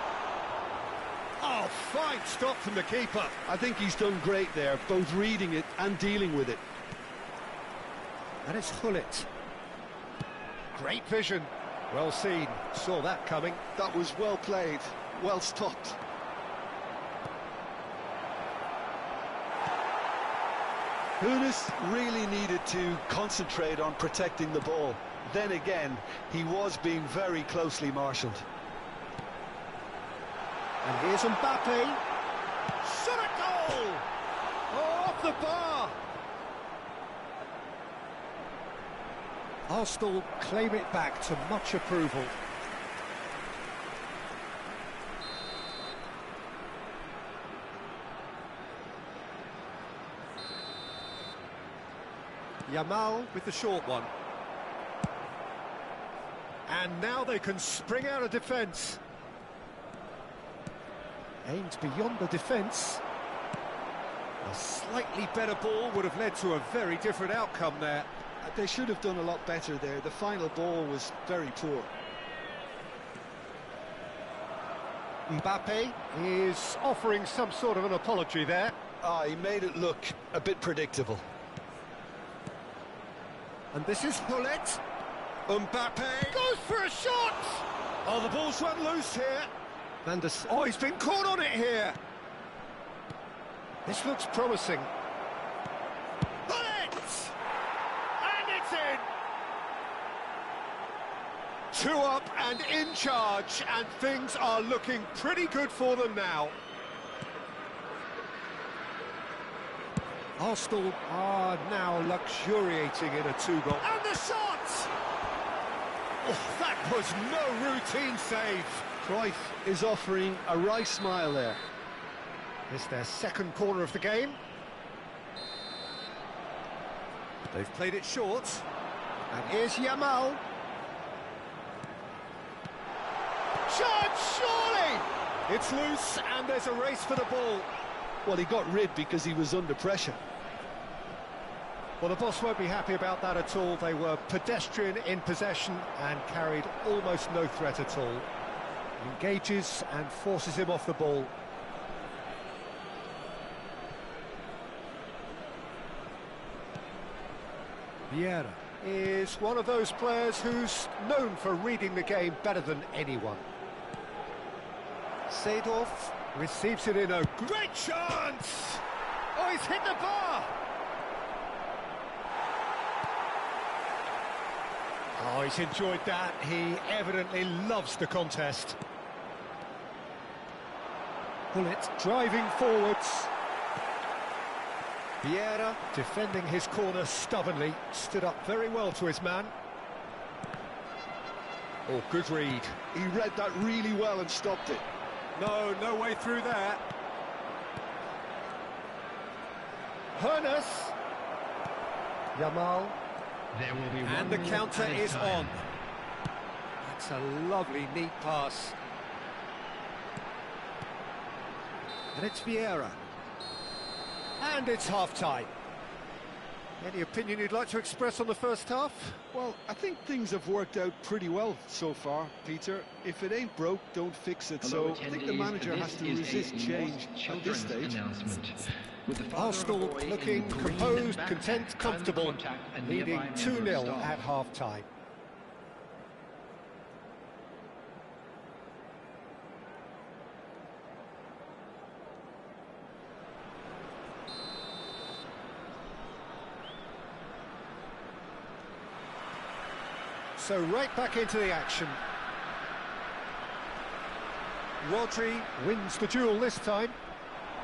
Oh, fine stop from the keeper. I think he's done great there, both reading it and dealing with it. And it's Gullit. Great vision. Well seen. Saw that coming. That was well played, well stopped. Yunus really needed to concentrate on protecting the ball. Then again, he was being very closely marshalled. And here's Mbappe. Shot a goal! Oh, off the bar! Arsenal claim it back to much approval. Yamal with the short one. And now they can spring out of defence. Aimed beyond the defence. A slightly better ball would have led to a very different outcome there. They should have done a lot better there. The final ball was very poor. Mbappe is offering some sort of an apology there. He made it look a bit predictable. And this is Gullit. Mbappe goes for a shot! Oh, the ball's run loose here. Oh, he's been caught on it here. This looks promising. Gullit! And it's in! 2 up and in charge, and things are looking pretty good for them now. Arsenal are now luxuriating in a 2-goal. And the shot! Oh, that was no routine save. Cruyff is offering a wry smile there. It's their second corner of the game. They've played it short. And here's Yamal. Chance, surely! It's loose, and there's a race for the ball. Well, he got rid because he was under pressure. Well, the boss won't be happy about that at all. They were pedestrian in possession and carried almost no threat at all. Engages and forces him off the ball. Vieira is one of those players who's known for reading the game better than anyone. Seedorf receives it in a great chance! Oh, he's hit the bar! Oh, he's enjoyed that. He evidently loves the contest. Bullet driving forwards. Vieira defending his corner stubbornly, stood up very well to his man. Oh, good read. He read that really well and stopped it. No way through there. Hoeneß. Yamal. There will be And the counter is on. That's a lovely, neat pass. And it's Vieira. And it's half-time. Any opinion you'd like to express on the first half? Well, I think things have worked out pretty well so far, Peter. If it ain't broke, don't fix it. So I think the manager has to resist change at this stage. Arsenal looking composed, content, comfortable, leading 2-0 at half-time. So right back into the action. Rodri wins the duel this time.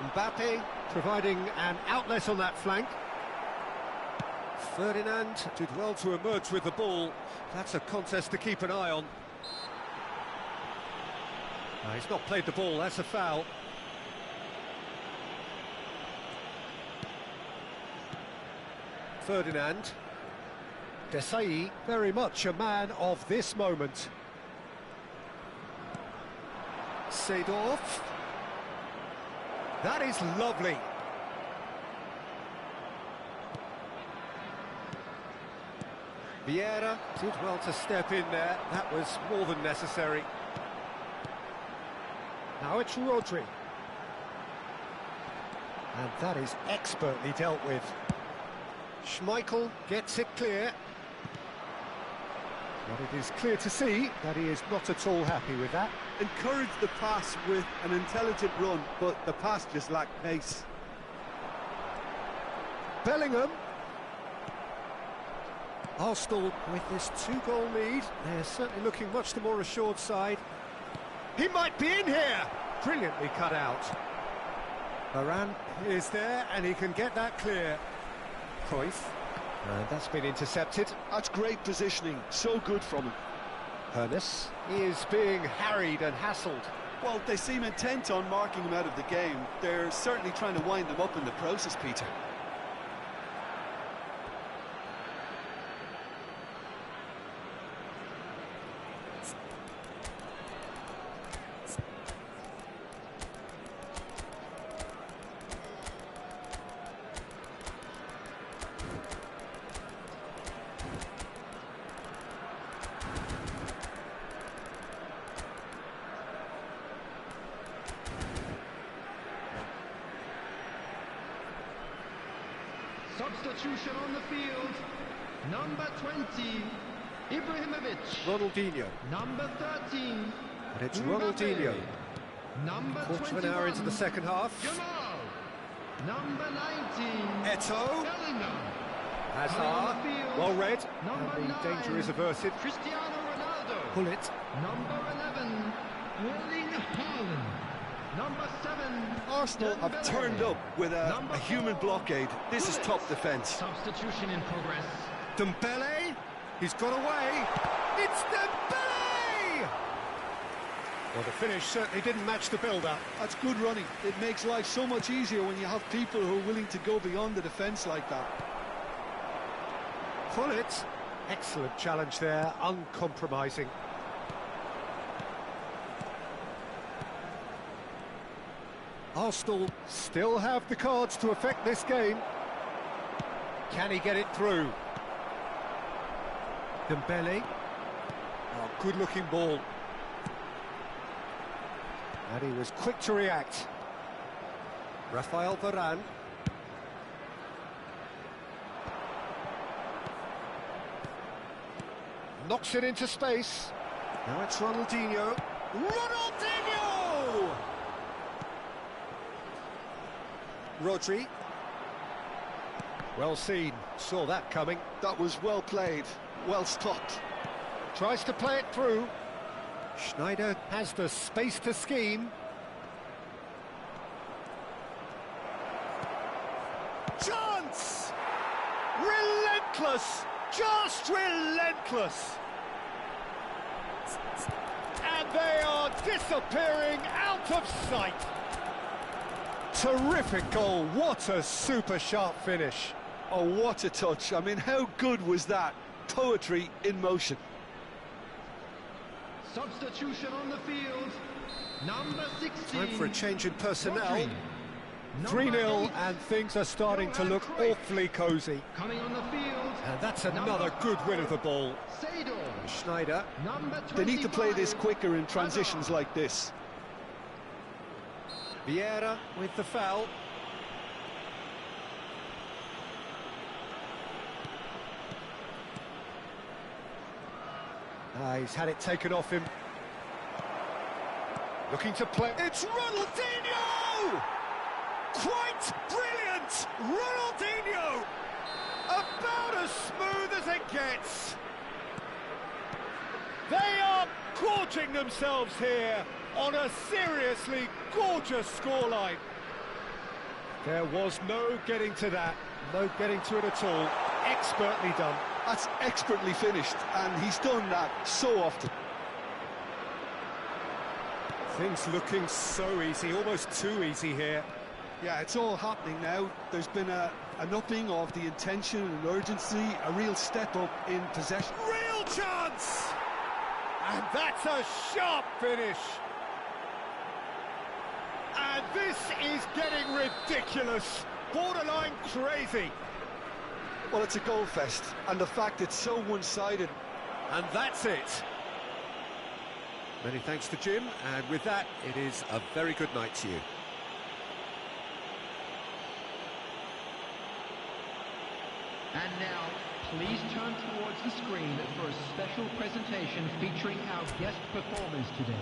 Mbappe providing an outlet on that flank. Ferdinand did well to emerge with the ball. That's a contest to keep an eye on. No, he's not played the ball, that's a foul. Ferdinand. Desailly, very much a man of this moment. Seedorf. That is lovely. Vieira did well to step in there. That was more than necessary. Now it's Rodri. And that is expertly dealt with. Schmeichel gets it clear. But it is clear to see that he is not at all happy with that. Encouraged the pass with an intelligent run, but the pass just lacked pace. Bellingham. Arsenal with this 2-goal lead. They're certainly looking much the more assured side. He might be in here! Brilliantly cut out. Varane is there and he can get that clear. Cruyff. And that's been intercepted. That's great positioning, so good from him. Hoeneß is being harried and hassled. Well, they seem intent on marking him out of the game. They're certainly trying to wind him up in the process, Peter. Substitution on the field. Number 20, Ibrahimovic. Ronaldinho. Number 13. And it's Mbappe. Ronaldinho. Number Quarter of an hour into the second half. Yamal. Number 19. Eto. Bellingham. Hazard. On the field. Well read. Number And the 9. danger is averted. Cristiano Ronaldo. Pull it. Number 11, Erling Haaland. Number 7, Arsenal have Dembele. turned up with Number a human 4, blockade. This is top defence. Substitution in progress. Dembele. He's got away. It's Dembele! Well, the finish certainly didn't match the build-up. That's good running. It makes life so much easier when you have people who are willing to go beyond the defence like that. Pull it. Excellent challenge there, uncompromising. Arsenal still have the cards to affect this game. Can he get it through? Dembele. Oh, good-looking ball. And he was quick to react. Rafael Varane. Knocks it into space. Now it's Ronaldinho. Ronaldinho! Rodri. Well seen, saw that coming. That was well played, well stopped. Tries to play it through. Schneider has the space to scheme. Chance! Relentless! Just relentless! And they are disappearing out of sight. Terrific goal, what a super sharp finish. Oh, what a touch. I mean, how good was that? Poetry in motion. Substitution on the field. Number 16. Time for a change in personnel. Rodri. 3-0 and things are starting to look awfully cosy. Coming on the field. And that's another good win of the ball. Seydor. Schneider. Number 25. They need to play this quicker in transitions like this. Vieira with the foul. He's had it taken off him. Looking to play. It's Ronaldinho! Quite brilliant! Ronaldinho! About as smooth as it gets. They are gorging themselves here on a seriously gorgeous scoreline. There was no getting to that, no getting to it at all. Expertly done. That's expertly finished, and he's done that so often. Things looking so easy, almost too easy here. Yeah, it's all happening now. There's been an upping of the intention and urgency, a real step up in possession. Real chance! And that's a sharp finish. And this is getting ridiculous, borderline crazy. Well, it's a goal fest, and the fact it's so one-sided. And that's it. Many thanks to Jim, and with that, it is a very good night to you. And now, please turn towards the screen for a special presentation featuring our guest performers today.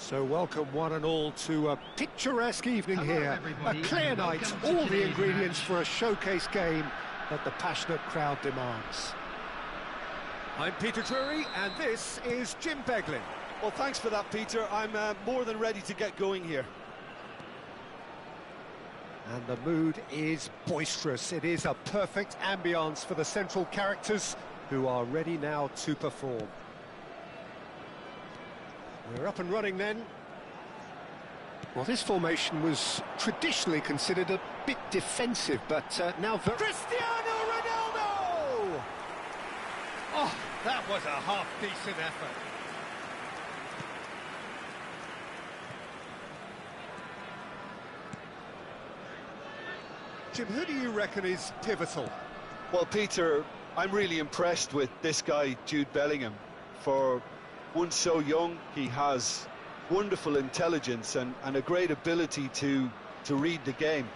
So welcome one and all to a picturesque evening Hello, here. everybody, A clear and night, welcome to all the today's ingredients match. for a showcase game that the passionate crowd demands. I'm Peter Drury, and this is Jim Beglin. Well, thanks for that, Peter. I'm more than ready to get going here. And the mood is boisterous. It is a perfect ambience for the central characters who are ready now to perform. We're up and running then. Well, this formation was traditionally considered a bit defensive, but now... Cristiano Ronaldo! Oh, that was a half-decent effort. Jim, who do you reckon is pivotal? Well, Peter, I'm really impressed with this guy, Jude Bellingham. For one so young, he has wonderful intelligence and a great ability to read the game.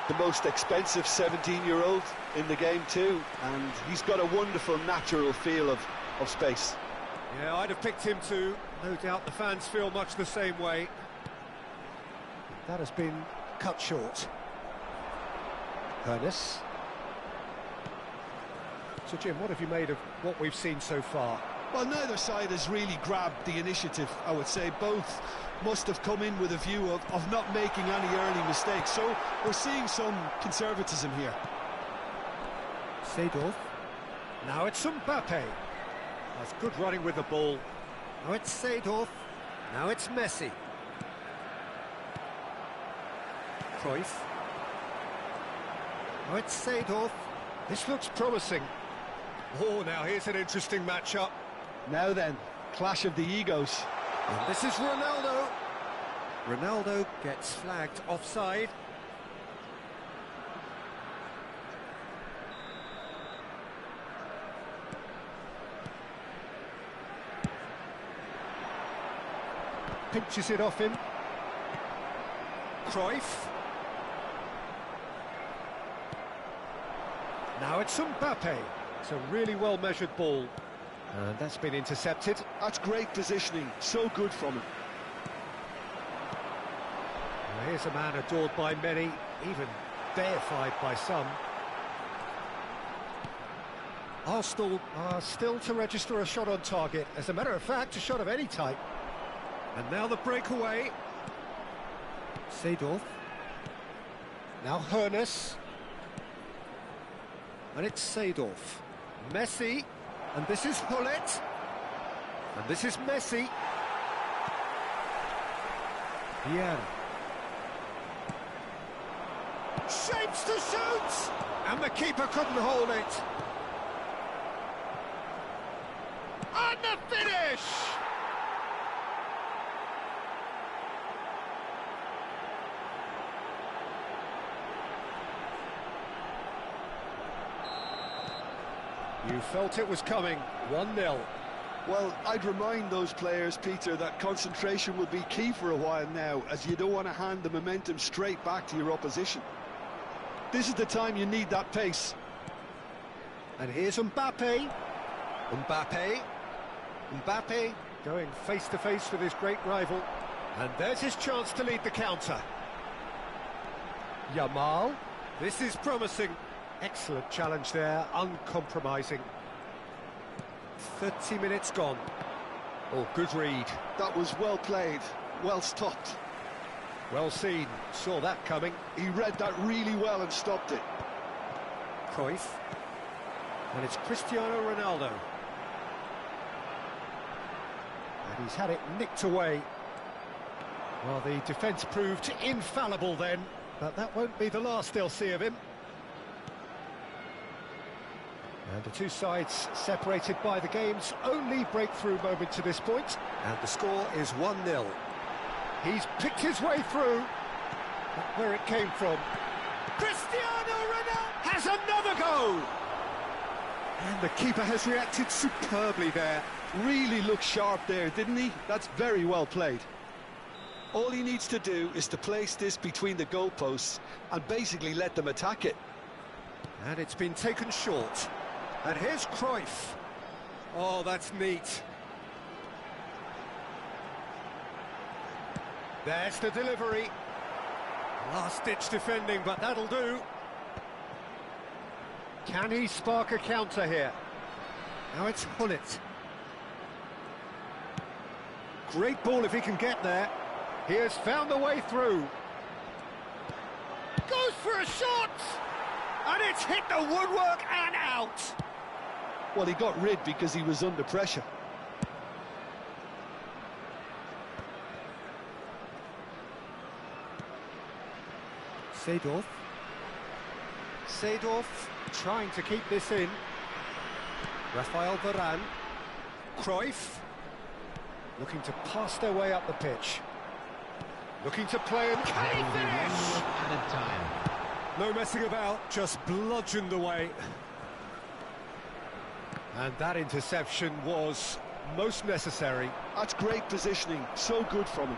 The most expensive 17-year-old in the game too, and he's got a wonderful natural feel of space. Yeah, I'd have picked him too. No doubt the fans feel much the same way. That has been cut short. Ernest. So, Jim, what have you made of what we've seen so far? Well, neither side has really grabbed the initiative, I would say. Both must have come in with a view of not making any early mistakes. So we're seeing some conservatism here. Seedorf. Now it's Mbappe. That's good running with the ball. Now it's Seedorf. Now it's Messi. Cruyff. Now it's Seedorf. This looks promising. Oh, now here's an interesting matchup. Now then, clash of the egos. And this is Ronaldo. Ronaldo gets flagged offside. Pinches it off him. Cruyff. Now it's Mbappe. It's a really well-measured ball. And that's been intercepted. That's great positioning, so good from him. Well, here's a man adored by many, even deified by some. Arsenal are still to register a shot on target. As a matter of fact, a shot of any type. And now the breakaway. Seedorf. Now Hoeneß. And it's Seedorf. Messi. And this is Hullet. And this is Messi. Vieira. Shapes to shoot! And the keeper couldn't hold it. And the finish! You felt it was coming. 1-0. Well, I'd remind those players, Peter, that concentration will be key for a while now, as you don't want to hand the momentum straight back to your opposition. This is the time you need that pace. And here's Mbappe. Mbappe. Mbappe going face-to-face with his great rival. And there's his chance to lead the counter. Yamal. This is promising. Excellent challenge there, uncompromising. 30 minutes gone. Oh, good read. That was well played, well stopped. Well seen, saw that coming. He read that really well and stopped it. Cruyff. And it's Cristiano Ronaldo. And he's had it nicked away. Well, the defence proved infallible then, but that won't be the last they'll see of him. And the two sides separated by the game's only breakthrough moment to this point. And the score is 1-0. He's picked his way through. But where it came from. Cristiano Ronaldo has another go! And the keeper has reacted superbly there. Really looked sharp there, didn't he? That's very well played. All he needs to do is to place this between the goalposts and basically let them attack it. And it's been taken short. And here's Cruyff. Oh, that's neat. There's the delivery. Last-ditch defending, but that'll do. Can he spark a counter here? Now it's Hullet. Great ball if he can get there. He has found the way through. Goes for a shot! And it's hit the woodwork and out. Well, he got rid because he was under pressure. Seedorf. Seedorf trying to keep this in. Rafael Varane. Cruyff. Looking to pass their way up the pitch. Looking to play and can he finish? Added time. No messing about, just bludgeoned away. And that interception was most necessary. That's great positioning, so good from him.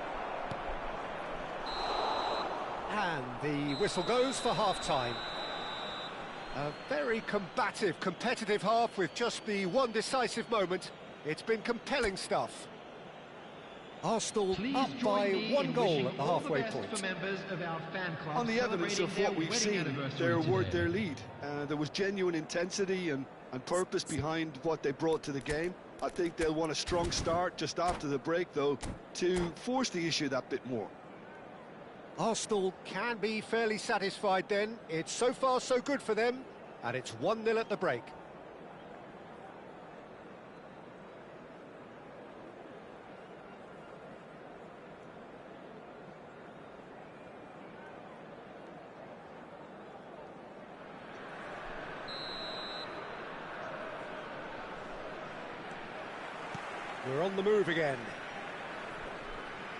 And the whistle goes for half-time. A very combative, competitive half with just the one decisive moment. It's been compelling stuff. Arsenal Please up join by me one in goal wishing at the all halfway best point. for members of our fan club On the evidence of celebrating what we've their seen, wedding anniversary they're worth today. their lead. There was genuine intensity and purpose behind what they brought to the game. I think they'll want a strong start just after the break, though, to force the issue that bit more. Arsenal can be fairly satisfied then. It's so far so good for them, and it's 1-0 at the break. We're on the move again.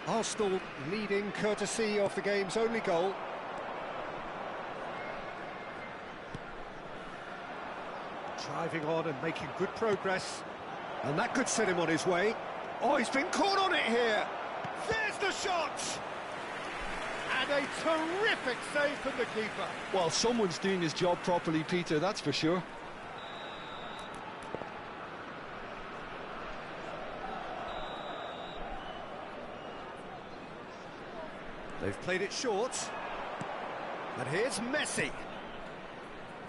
Arsenal leading courtesy of the game's only goal. Driving on and making good progress. And that could set him on his way. Oh, he's been caught on it here. There's the shot! And a terrific save from the keeper. Well, someone's doing his job properly, Peter, that's for sure. They've played it short. And here's Messi.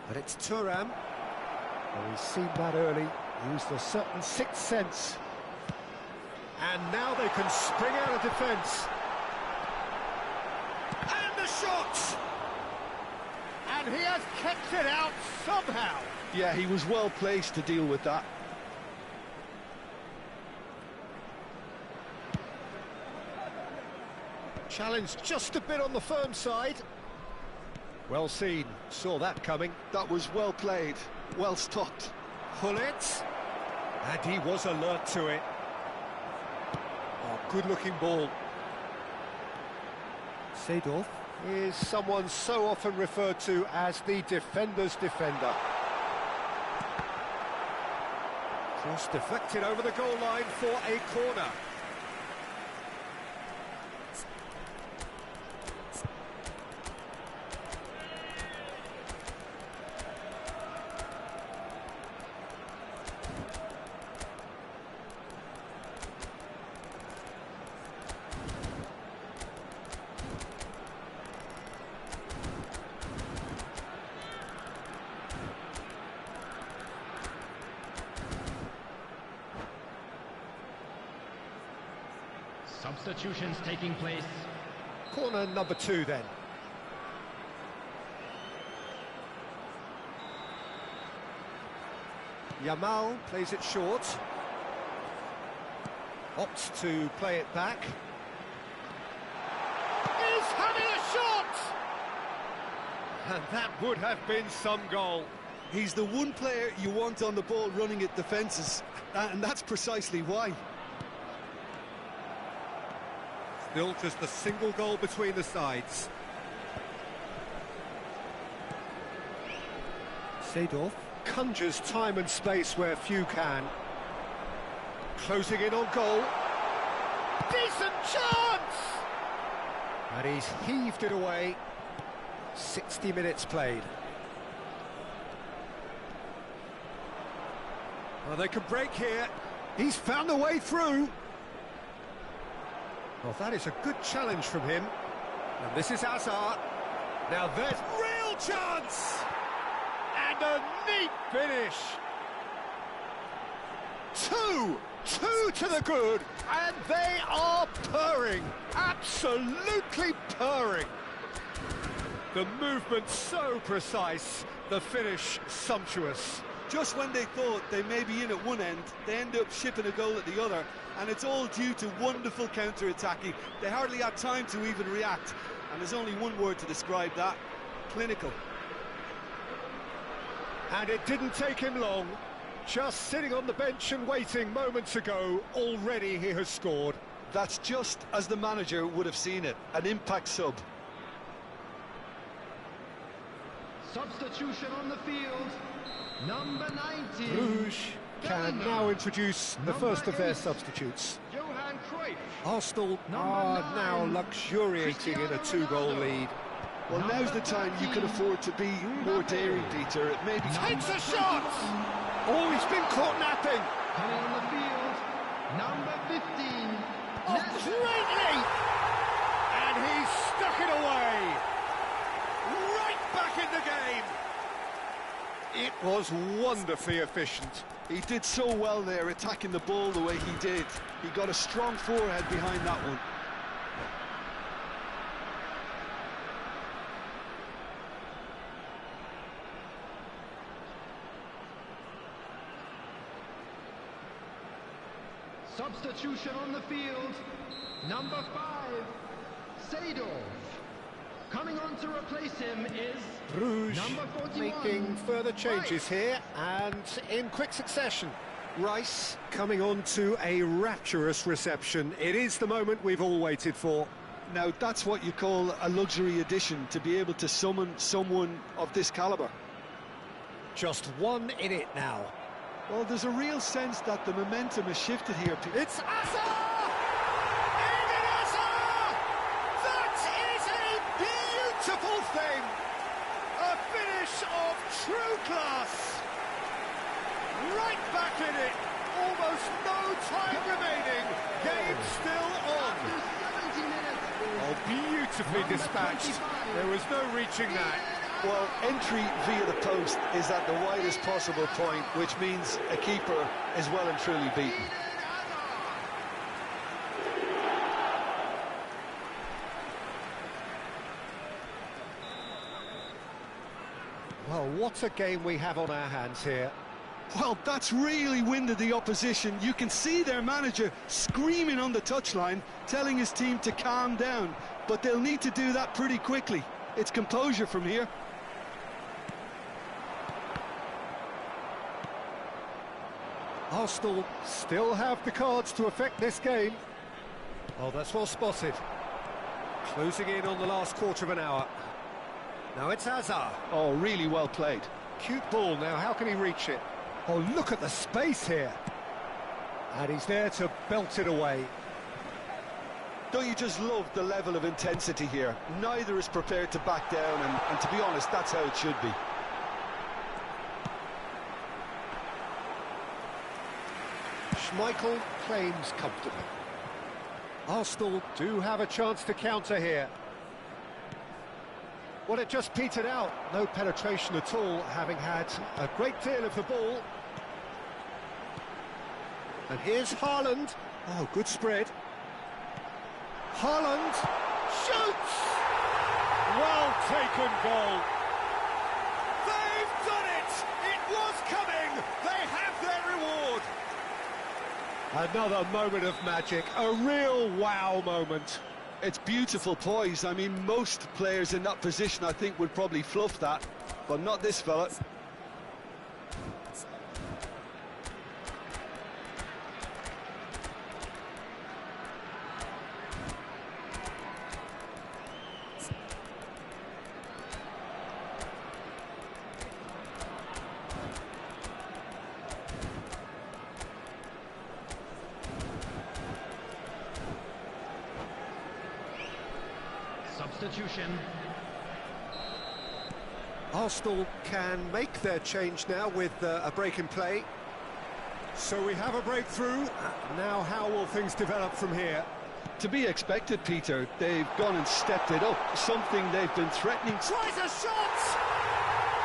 But it's Thuram. Well, he's seen that early. Used a certain sixth sense. And now they can spring out of defence. And the shot! And he has kept it out somehow. Yeah, he was well placed to deal with that. Challenge just a bit on the firm side. Well seen, saw that coming. That was well played, well stopped. Hullet, and he was alert to it. Oh, good-looking ball. Seedorf is someone so often referred to as the defender's defender. Cross deflected over the goal line for a corner. Substitutions taking place. Corner number 2 then. Yamal plays it short. Opts to play it back. He's having a shot! And that would have been some goal. He's the one player you want on the ball running at defences, and that's precisely why. Still just a single goal between the sides. Seedorf conjures time and space where few can. Closing in on goal. Decent chance! And he's heaved it away. 60 minutes played. Well, they can break here. He's found a way through. Well, that is a good challenge from him. And this is Hazard. Now there's real chance! And a neat finish. Two to the good, and they are purring, absolutely purring. The movement so precise, the finish sumptuous. Just when they thought they may be in at one end, they end up shipping a goal at the other, and it's all due to wonderful counter-attacking. They hardly had time to even react, and there's only one word to describe that: clinical. And it didn't take him long. Just sitting on the bench and waiting moments ago, already he has scored. That's just as the manager would have seen it, an impact sub. Substitution on the field, number 19. Bruges can now introduce the first of their substitutes. Johan Cruyff. Arsenal are now luxuriating in a two-goal lead. Well, now's the time you can afford to be more daring, Peter. It may be... Takes a shot! Oh, he's been caught napping. Coming on the field, number 15. Oh, greatly! And he's stuck it away. Right back in the game. It was wonderfully efficient. He did so well there, attacking the ball the way he did. He got a strong forehead behind that one. Substitution on the field, number 5, Seedorf. Coming on to replace him is Bruges number 41. making further changes here, and in quick succession. Rice coming on to a rapturous reception. It is the moment we've all waited for. Now, that's what you call a luxury addition, to be able to summon someone of this calibre. Just one in it now. Well, there's a real sense that the momentum has shifted here. It's Hazard! Eden Hazard! That is a beautiful thing! A finish of true class! Right back in it! Almost no time remaining! Game still on! After 70 minutes. Oh, beautifully dispatched. There was no reaching that. Well, entry via the post is at the widest possible point, which means a keeper is well and truly beaten. Well, what a game we have on our hands here. Well, that's really winded the opposition. You can see their manager screaming on the touchline, telling his team to calm down, but they'll need to do that pretty quickly. It's composure from here. Arsenal still have the cards to affect this game. Oh, that's well spotted. Closing in on the last quarter of an hour. Now it's Hazard. Oh, really well played. Cute ball now, how can he reach it? Oh, look at the space here. And he's there to belt it away. Don't you just love the level of intensity here? Neither is prepared to back down, and to be honest, that's how it should be. Schmeichel claims comfortably. Arsenal do have a chance to counter here. Well, it just petered out. No penetration at all, having had a great deal of the ball. And here's Haaland. Oh, good spread. Haaland shoots! Well taken goal. They've done it! It was coming! They have their reward! Another moment of magic, a real wow moment. It's beautiful poise. I mean, most players in that position, I think, would probably fluff that, but not this fella. Substitution. Arsenal can make their change now with a break in play. So we have a breakthrough. Now how will things develop from here? To be expected, Peter. They've gone and stepped it up, something they've been threatening. Tries a shot!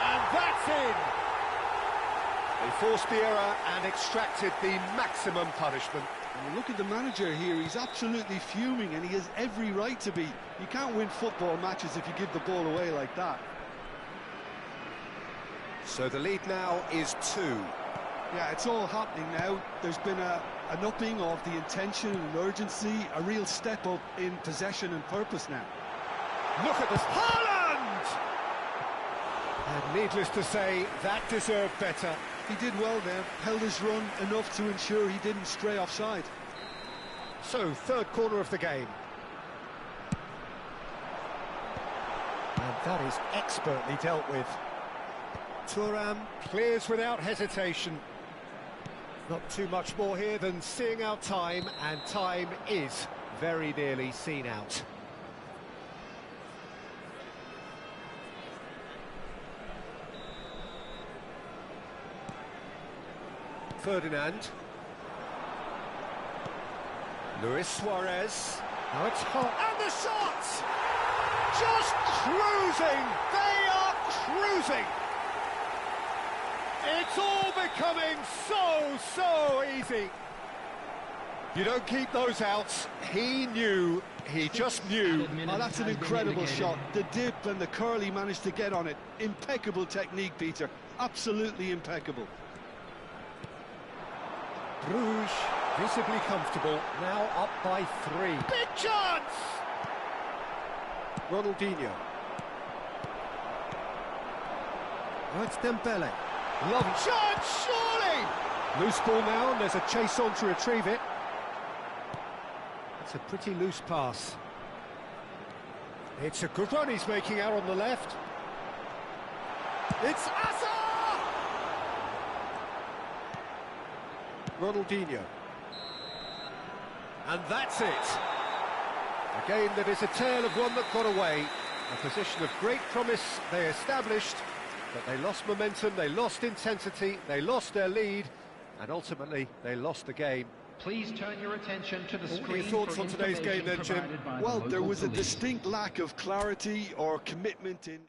And that's in! They forced the error and extracted the maximum punishment. And look at the manager here, he's absolutely fuming and he has every right to be. You can't win football matches if you give the ball away like that. So the lead now is 2. Yeah, it's all happening now. There's been an upping of the intention and urgency, a real step up in possession and purpose now. Look at this, Haaland! And needless to say, that deserved better. He did well there, held his run enough to ensure he didn't stray offside. So, third corner of the game. And that is expertly dealt with. Thuram clears without hesitation. Not too much more here than seeing out time, and time is very nearly seen out. Ferdinand. Luis Suarez. Now it's hot. And the shot! Just cruising! They are cruising! It's all becoming so easy. You don't keep those outs. He knew, he just knew. Oh, that's an incredible shot. The dip and the curl he managed to get on it. Impeccable technique, Peter. Absolutely impeccable. Bruges visibly comfortable, now up by 3. Big chance! Ronaldinho. Oh, it's Dembele. Lovely chance, surely! Loose ball now, and there's a chase on to retrieve it. It's a pretty loose pass. It's a good run he's making out on the left. It's Asa! Ronaldinho. And that's it. A game that is a tale of one that got away. A position of great promise they established, but they lost momentum, they lost intensity, they lost their lead, and ultimately they lost the game. Please turn your attention to the screen. What are your thoughts on today's game then, Jim? Well, there was a distinct lack of clarity or commitment in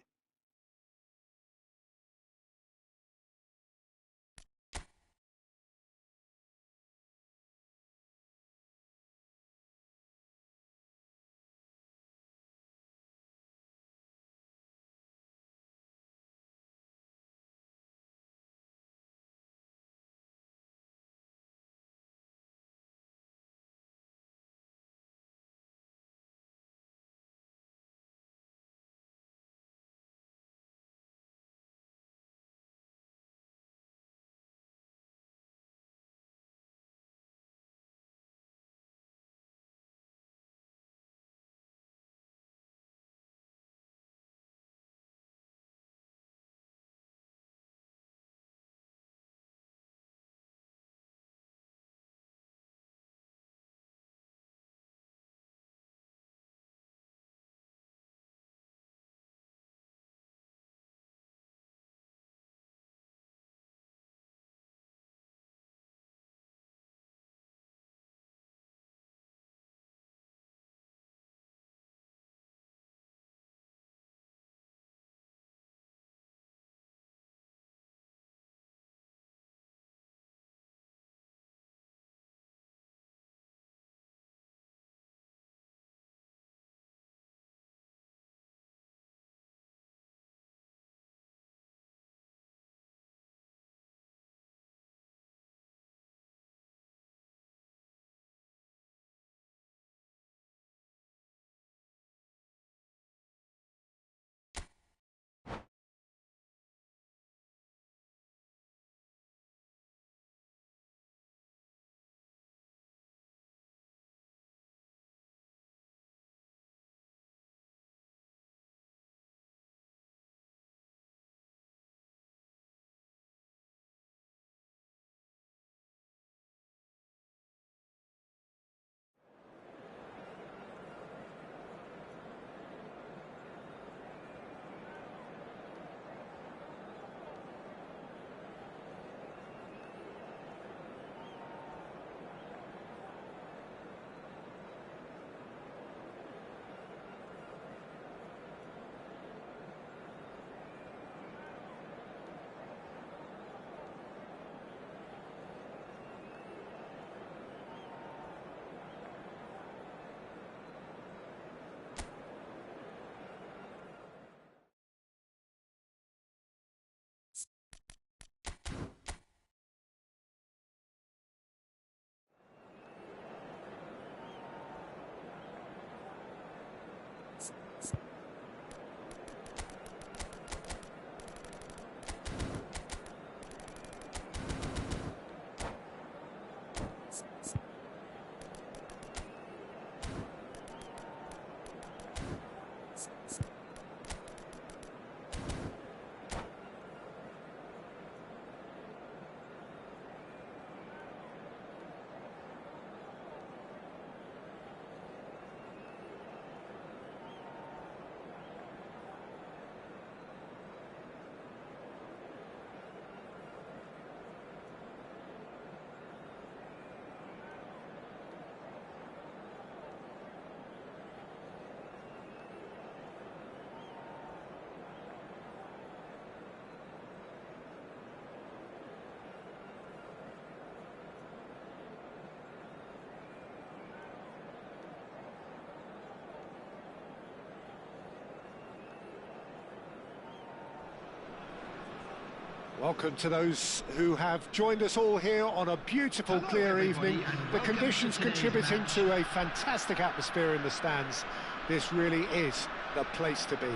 Welcome to those who have joined us all here on a beautiful, clear evening. The conditions contributing to a fantastic atmosphere in the stands. This really is the place to be.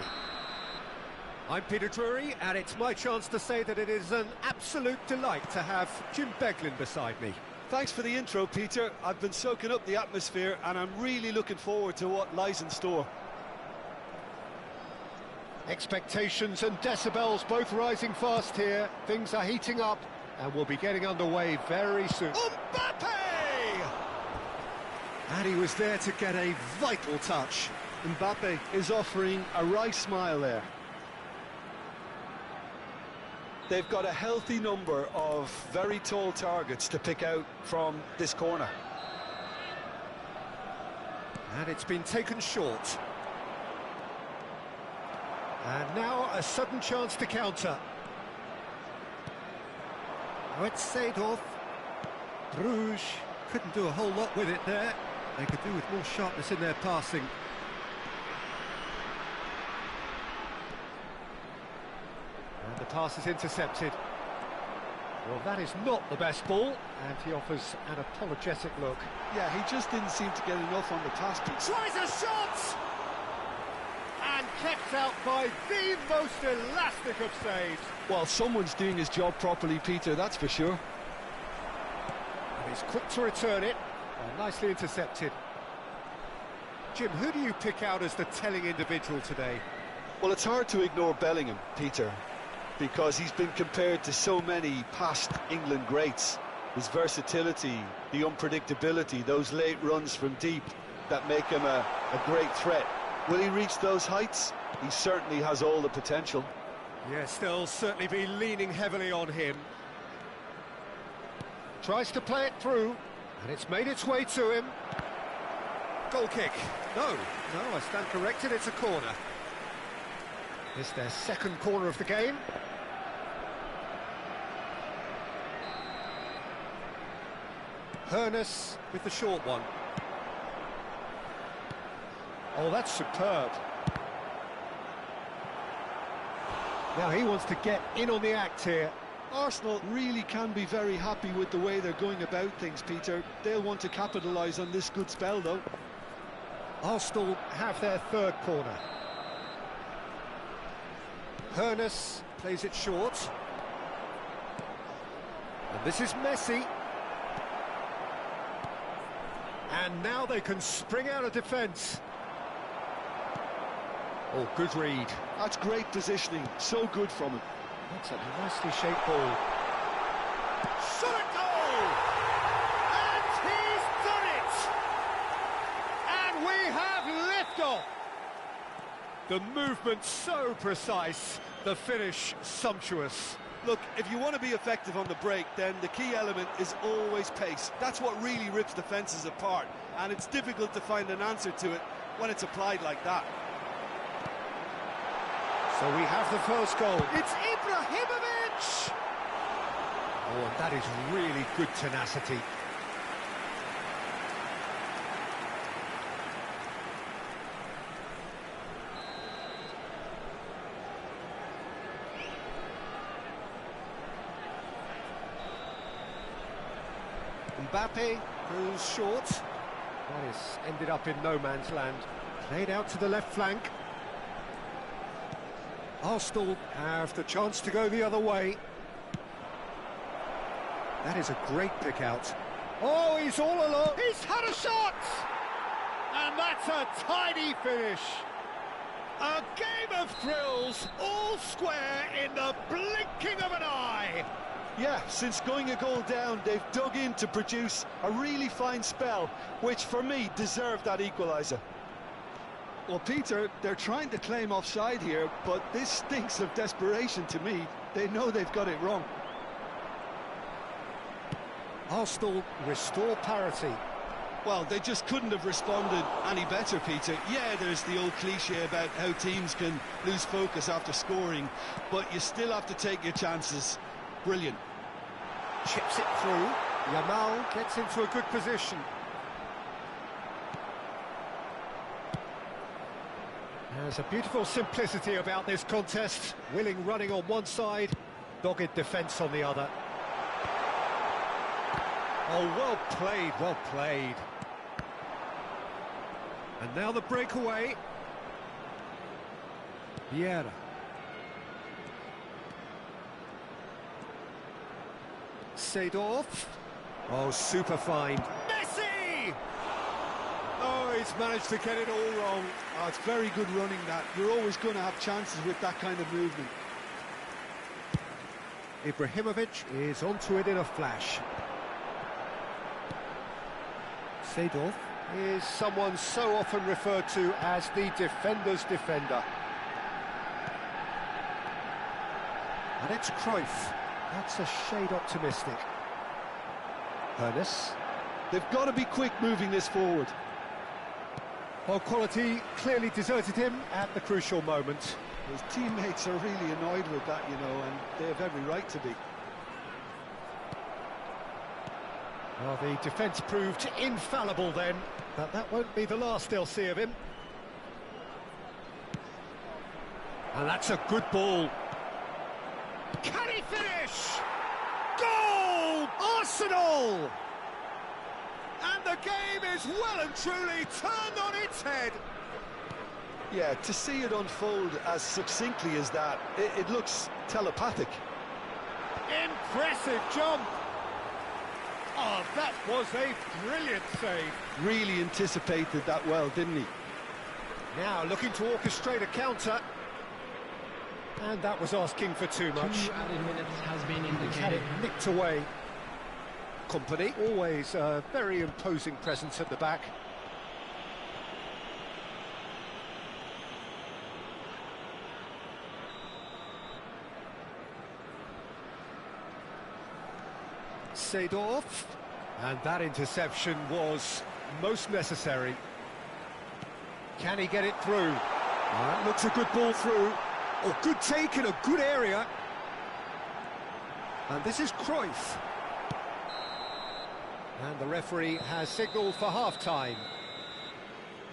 I'm Peter Drury, and it's my chance to say that it is an absolute delight to have Jim Beglin beside me. Thanks for the intro, Peter. I've been soaking up the atmosphere, and I'm really looking forward to what lies in store. Expectations and decibels both rising fast here. Things are heating up, and we'll be getting underway very soon. Mbappe! And he was there to get a vital touch. Mbappe is offering a wry smile there. They've got a healthy number of very tall targets to pick out from this corner. And it's been taken short. And now a sudden chance to counter. Oh, it's Seedorf. Bruges couldn't do a whole lot with it there. They could do with more sharpness in their passing. And the pass is intercepted. Well, that is not the best ball, and he offers an apologetic look. Yeah, he just didn't seem to get enough on the pass piece. Tries a shot! And kept out by the most elastic of saves. Well, someone's doing his job properly, Peter, that's for sure. And he's quick to return it. Oh, nicely intercepted. Jim, who do you pick out as the telling individual today? Well, it's hard to ignore Bellingham, Peter, because he's been compared to so many past England greats. His versatility, the unpredictability, those late runs from deep that make him a great threat. Will he reach those heights? He certainly has all the potential. Yes, they'll certainly be leaning heavily on him. Tries to play it through, and it's made its way to him. Goal kick. No, I stand corrected, it's a corner. It's their second corner of the game. Hoeneß with the short one. Oh, that's superb. Now he wants to get in on the act here. Arsenal really can be very happy with the way they're going about things, Peter. They'll want to capitalise on this good spell, though. Arsenal have their third corner. Hoeneß plays it short. And this is Messi. And now they can spring out of defence. Oh, good read. That's great positioning, so good from him. That's a nicely shaped ball. Shot at goal! And he's done it! And we have liftoff! The movement so precise, the finish sumptuous. Look, if you want to be effective on the break, then the key element is always pace. That's what really rips defences apart, and it's difficult to find an answer to it when it's applied like that. So we have the first goal. It's Ibrahimovic! Oh, and that is really good tenacity. Mbappe goes short. That is ended up in no man's land. Played out to the left flank. Arsenal have the chance to go the other way. That is a great pick out. Oh, he's all alone. He's had a shot! And that's a tidy finish. A game of thrills, all square in the blinking of an eye. Yeah, since going a goal down, they've dug in to produce a really fine spell, which for me deserved that equaliser. Well, Peter, they're trying to claim offside here, but this stinks of desperation to me. They know they've got it wrong. Arsenal restore parity. Well, they just couldn't have responded any better, Peter. Yeah, there's the old cliche about how teams can lose focus after scoring, but you still have to take your chances. Brilliant. Chips it through. Yamal gets into a good position. There's a beautiful simplicity about this contest. Willing running on one side, Dogged defence on the other. Oh, well played, well played. And now the breakaway. Vieira. Seedorf. Oh, super fine. Messi! Oh, he's managed to get it all wrong. Oh, it's very good running, that. You're always going to have chances with that kind of movement. Ibrahimovic is onto it in a flash. Seedorf is someone so often referred to as the defender's defender. And it's Cruyff. That's a shade optimistic. Hoeneß. They've got to be quick moving this forward. Well, quality clearly deserted him at the crucial moment. His teammates are really annoyed with that, you know, and they have every right to be. Well, the defence proved infallible then, but that won't be the last they'll see of him. And that's a good ball. Can he finish? Goal! Arsenal! And the game is well and truly turned on its head. Yeah, to see it unfold as succinctly as that, it looks telepathic. Impressive jump. Oh, that was a brilliant save. Really anticipated that well, didn't he? Now looking to orchestrate a counter. And that was asking for too much. 2 added minutes has been He's had it indicated. nicked away. Company, always a very imposing presence at the back. Seedorf. And that interception was most necessary. Can he get it through? That looks a good ball through. Oh, good take in a good area. And this is Cruyff. And the referee has signalled for half-time.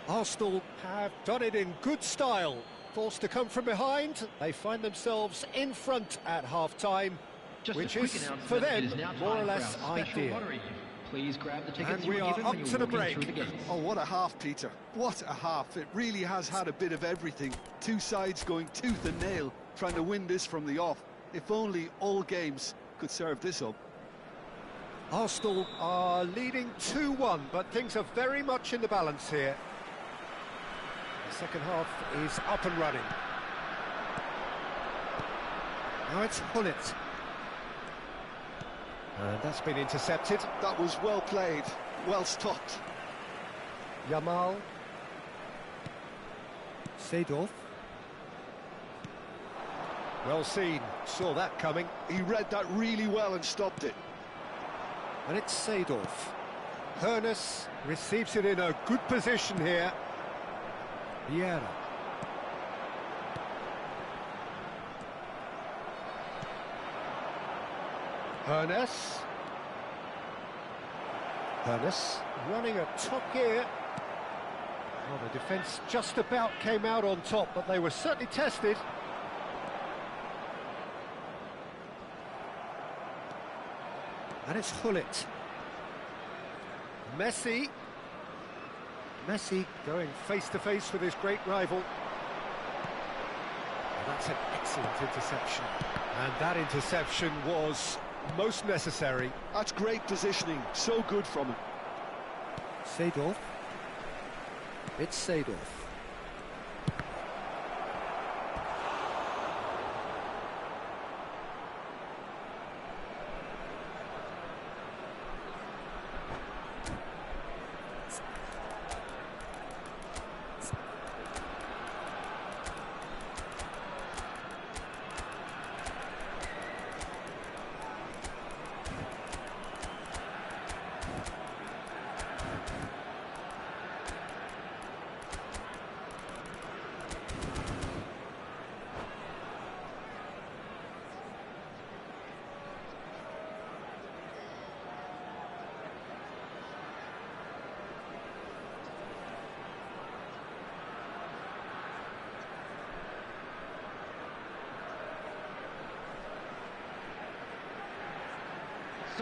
Arsenal have done it in good style. Forced to come from behind, they find themselves in front at half-time, Just which a quick is, announcement, for it them, is now more or time for less our special ideal. lottery. Please grab the tickets And you we were are given up when you to were the walking break. through the gates. Oh, what a half, Peter. What a half. It really has had a bit of everything. Two sides going tooth and nail, trying to win this from the off. If only all games could serve this up. Arsenal are leading 2-1, but things are very much in the balance here. The second half is up and running. Now it's Gullit. And that's been intercepted. That was well played, well stopped. Yamal. Seedorf. Well seen, saw that coming. He read that really well and stopped it. And it's Seedorf. Hoeneß receives it in a good position here. Vieira. Hoeneß. Hoeneß running at top gear. Well, the defence just about came out on top, but they were certainly tested. And it's Gullit. Messi. Messi going face-to-face with his great rival. And that's an excellent interception. And that interception was most necessary. That's great positioning, so good from him. Seedorf. It's Seedorf.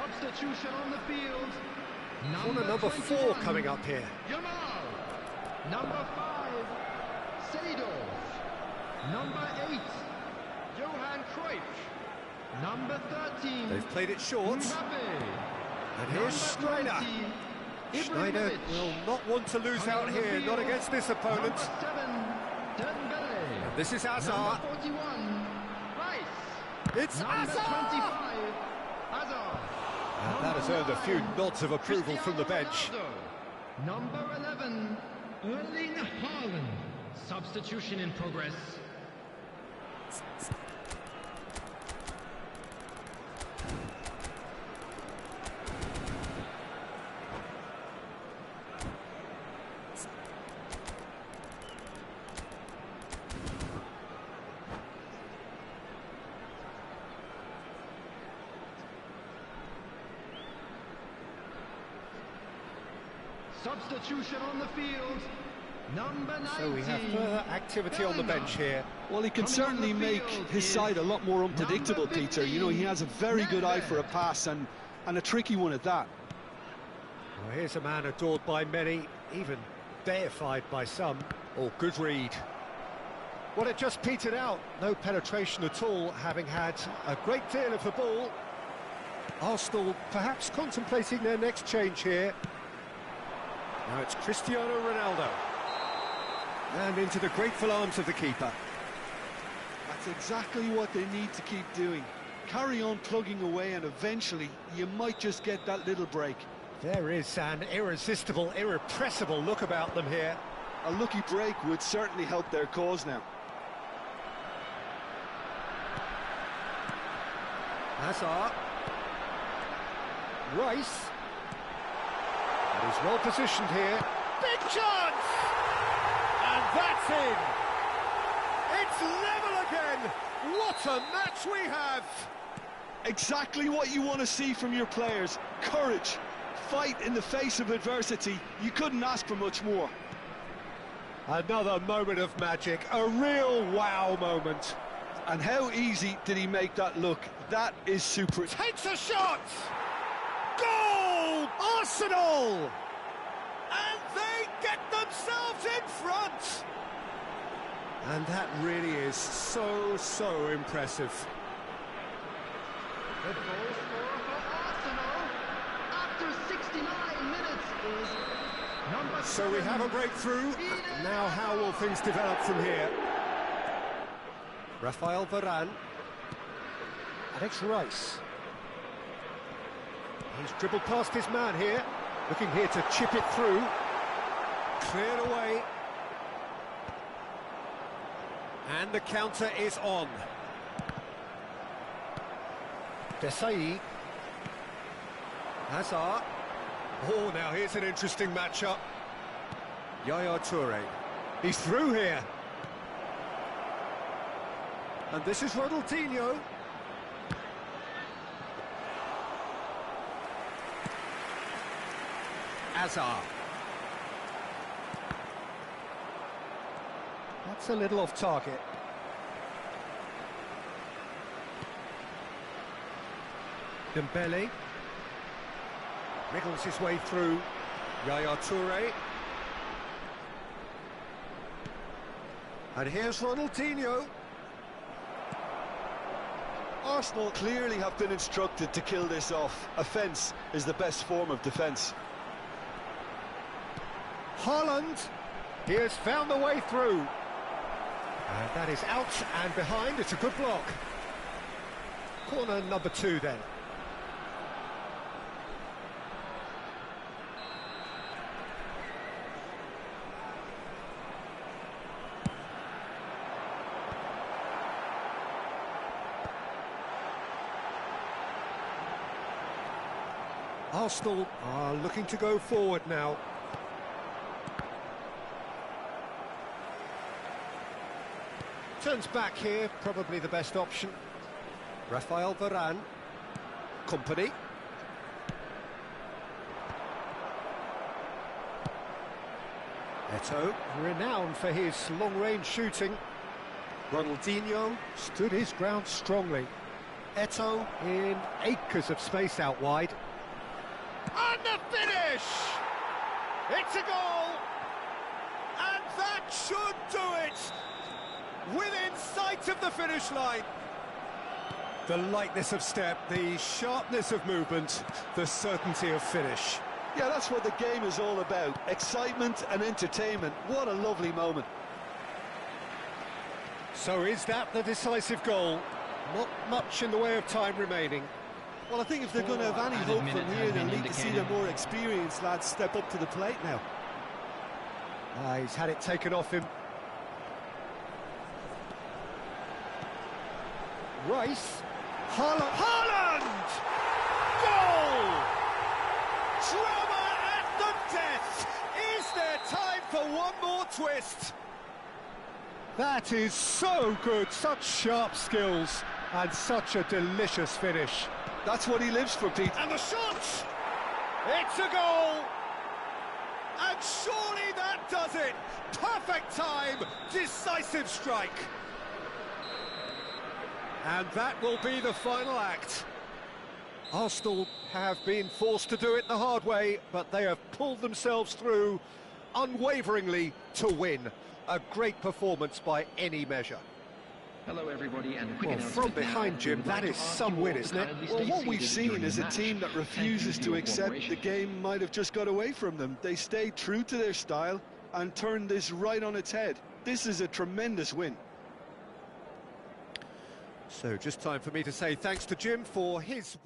Substitution on the field. Corner number 4 21, coming up here. Yamal. Number 5, Seedorf. Number 8, Johan Cruyff. Number 13, They've played it short. Mbappe. And here's Schneider. Schneider will not want to lose out here, not against this opponent. Number 7, Dembele. This is Hazard. Number 41, Rice. It's Number Hazard! 25, Hazard. And that has earned a few nods of approval from the bench. Cristiano Ronaldo. Number 11, Erling Haaland. Substitution in progress. Substitution on the field. Number 19. So we have further activity on the bench here. Well, he can Coming on certainly the make field his is side a lot more unpredictable, number Peter. You know, he has a very good eye for a pass and a tricky one at that. Well, here's a man adored by many, even deified by some. Oh, good read. Well, it just petered out. No penetration at all, having had a great deal of the ball. Arsenal perhaps contemplating their next change here. Now it's Cristiano Ronaldo. And into the grateful arms of the keeper. That's exactly what they need to keep doing. Carry on plugging away and eventually you might just get that little break. There is an irresistible, irrepressible look about them here. A lucky break would certainly help their cause now. Hazard. Rice. And he's well positioned here. Big chance! And that's in! It's level again! What a match we have! Exactly what you want to see from your players. Courage. Fight in the face of adversity. You couldn't ask for much more. Another moment of magic. A real wow moment. And how easy did he make that look? That is super. Takes a shot! Goal! Arsenal! And they get themselves in front! And that really is so impressive. The goal scorer for Arsenal after 69 minutes is number 7. So we have a breakthrough. Now how will things develop from here? Rafael Varane. And it's Rice. He's dribbled past his man here. Looking here to chip it through. Cleared away. And the counter is on. Desai. Hazard. Oh, now here's an interesting matchup. Yaya Toure. He's through here. And this is Ronaldinho. Hazard. That's a little off target. Dembele. Wriggles his way through. Yaya Toure. And here's Ronaldinho. Arsenal clearly have been instructed to kill this off. Offence is the best form of defence. Haaland. He has found the way through. And that is out and behind. It's a good block. Corner number 2 then. Arsenal are looking to go forward now. Turns back here, probably the best option. Rafael Varane. Company. Eto'o, renowned for his long-range shooting. Ronaldinho stood his ground strongly. Eto'o in acres of space out wide. And the finish! It's a goal! And that should do it! Within sight of the finish line. The lightness of step, the sharpness of movement, the certainty of finish. Yeah, that's what the game is all about. Excitement and entertainment. What a lovely moment. So is that the decisive goal? Not much in the way of time remaining. Well, I think if they're going to have any hope from here, they'll need to see the more experienced lads step up to the plate now. He's had it taken off him. Rice. Haaland! Goal! Drama at the death! Is there time for one more twist? That is so good, such sharp skills, and such a delicious finish. That's what he lives for, Pete. And the shot! It's a goal! And surely that does it! Perfect time, decisive strike. And that will be the final act. Arsenal have been forced to do it the hard way, but they have pulled themselves through unwaveringly to win. A great performance by any measure. Hello everybody, and a quick Well, from behind, Jim, that is some win, isn't it? Well, what we've seen is a team that refuses to accept the game might have just got away from them. They stayed true to their style and turned this right on its head. This is a tremendous win. So just time for me to say thanks to Jim for his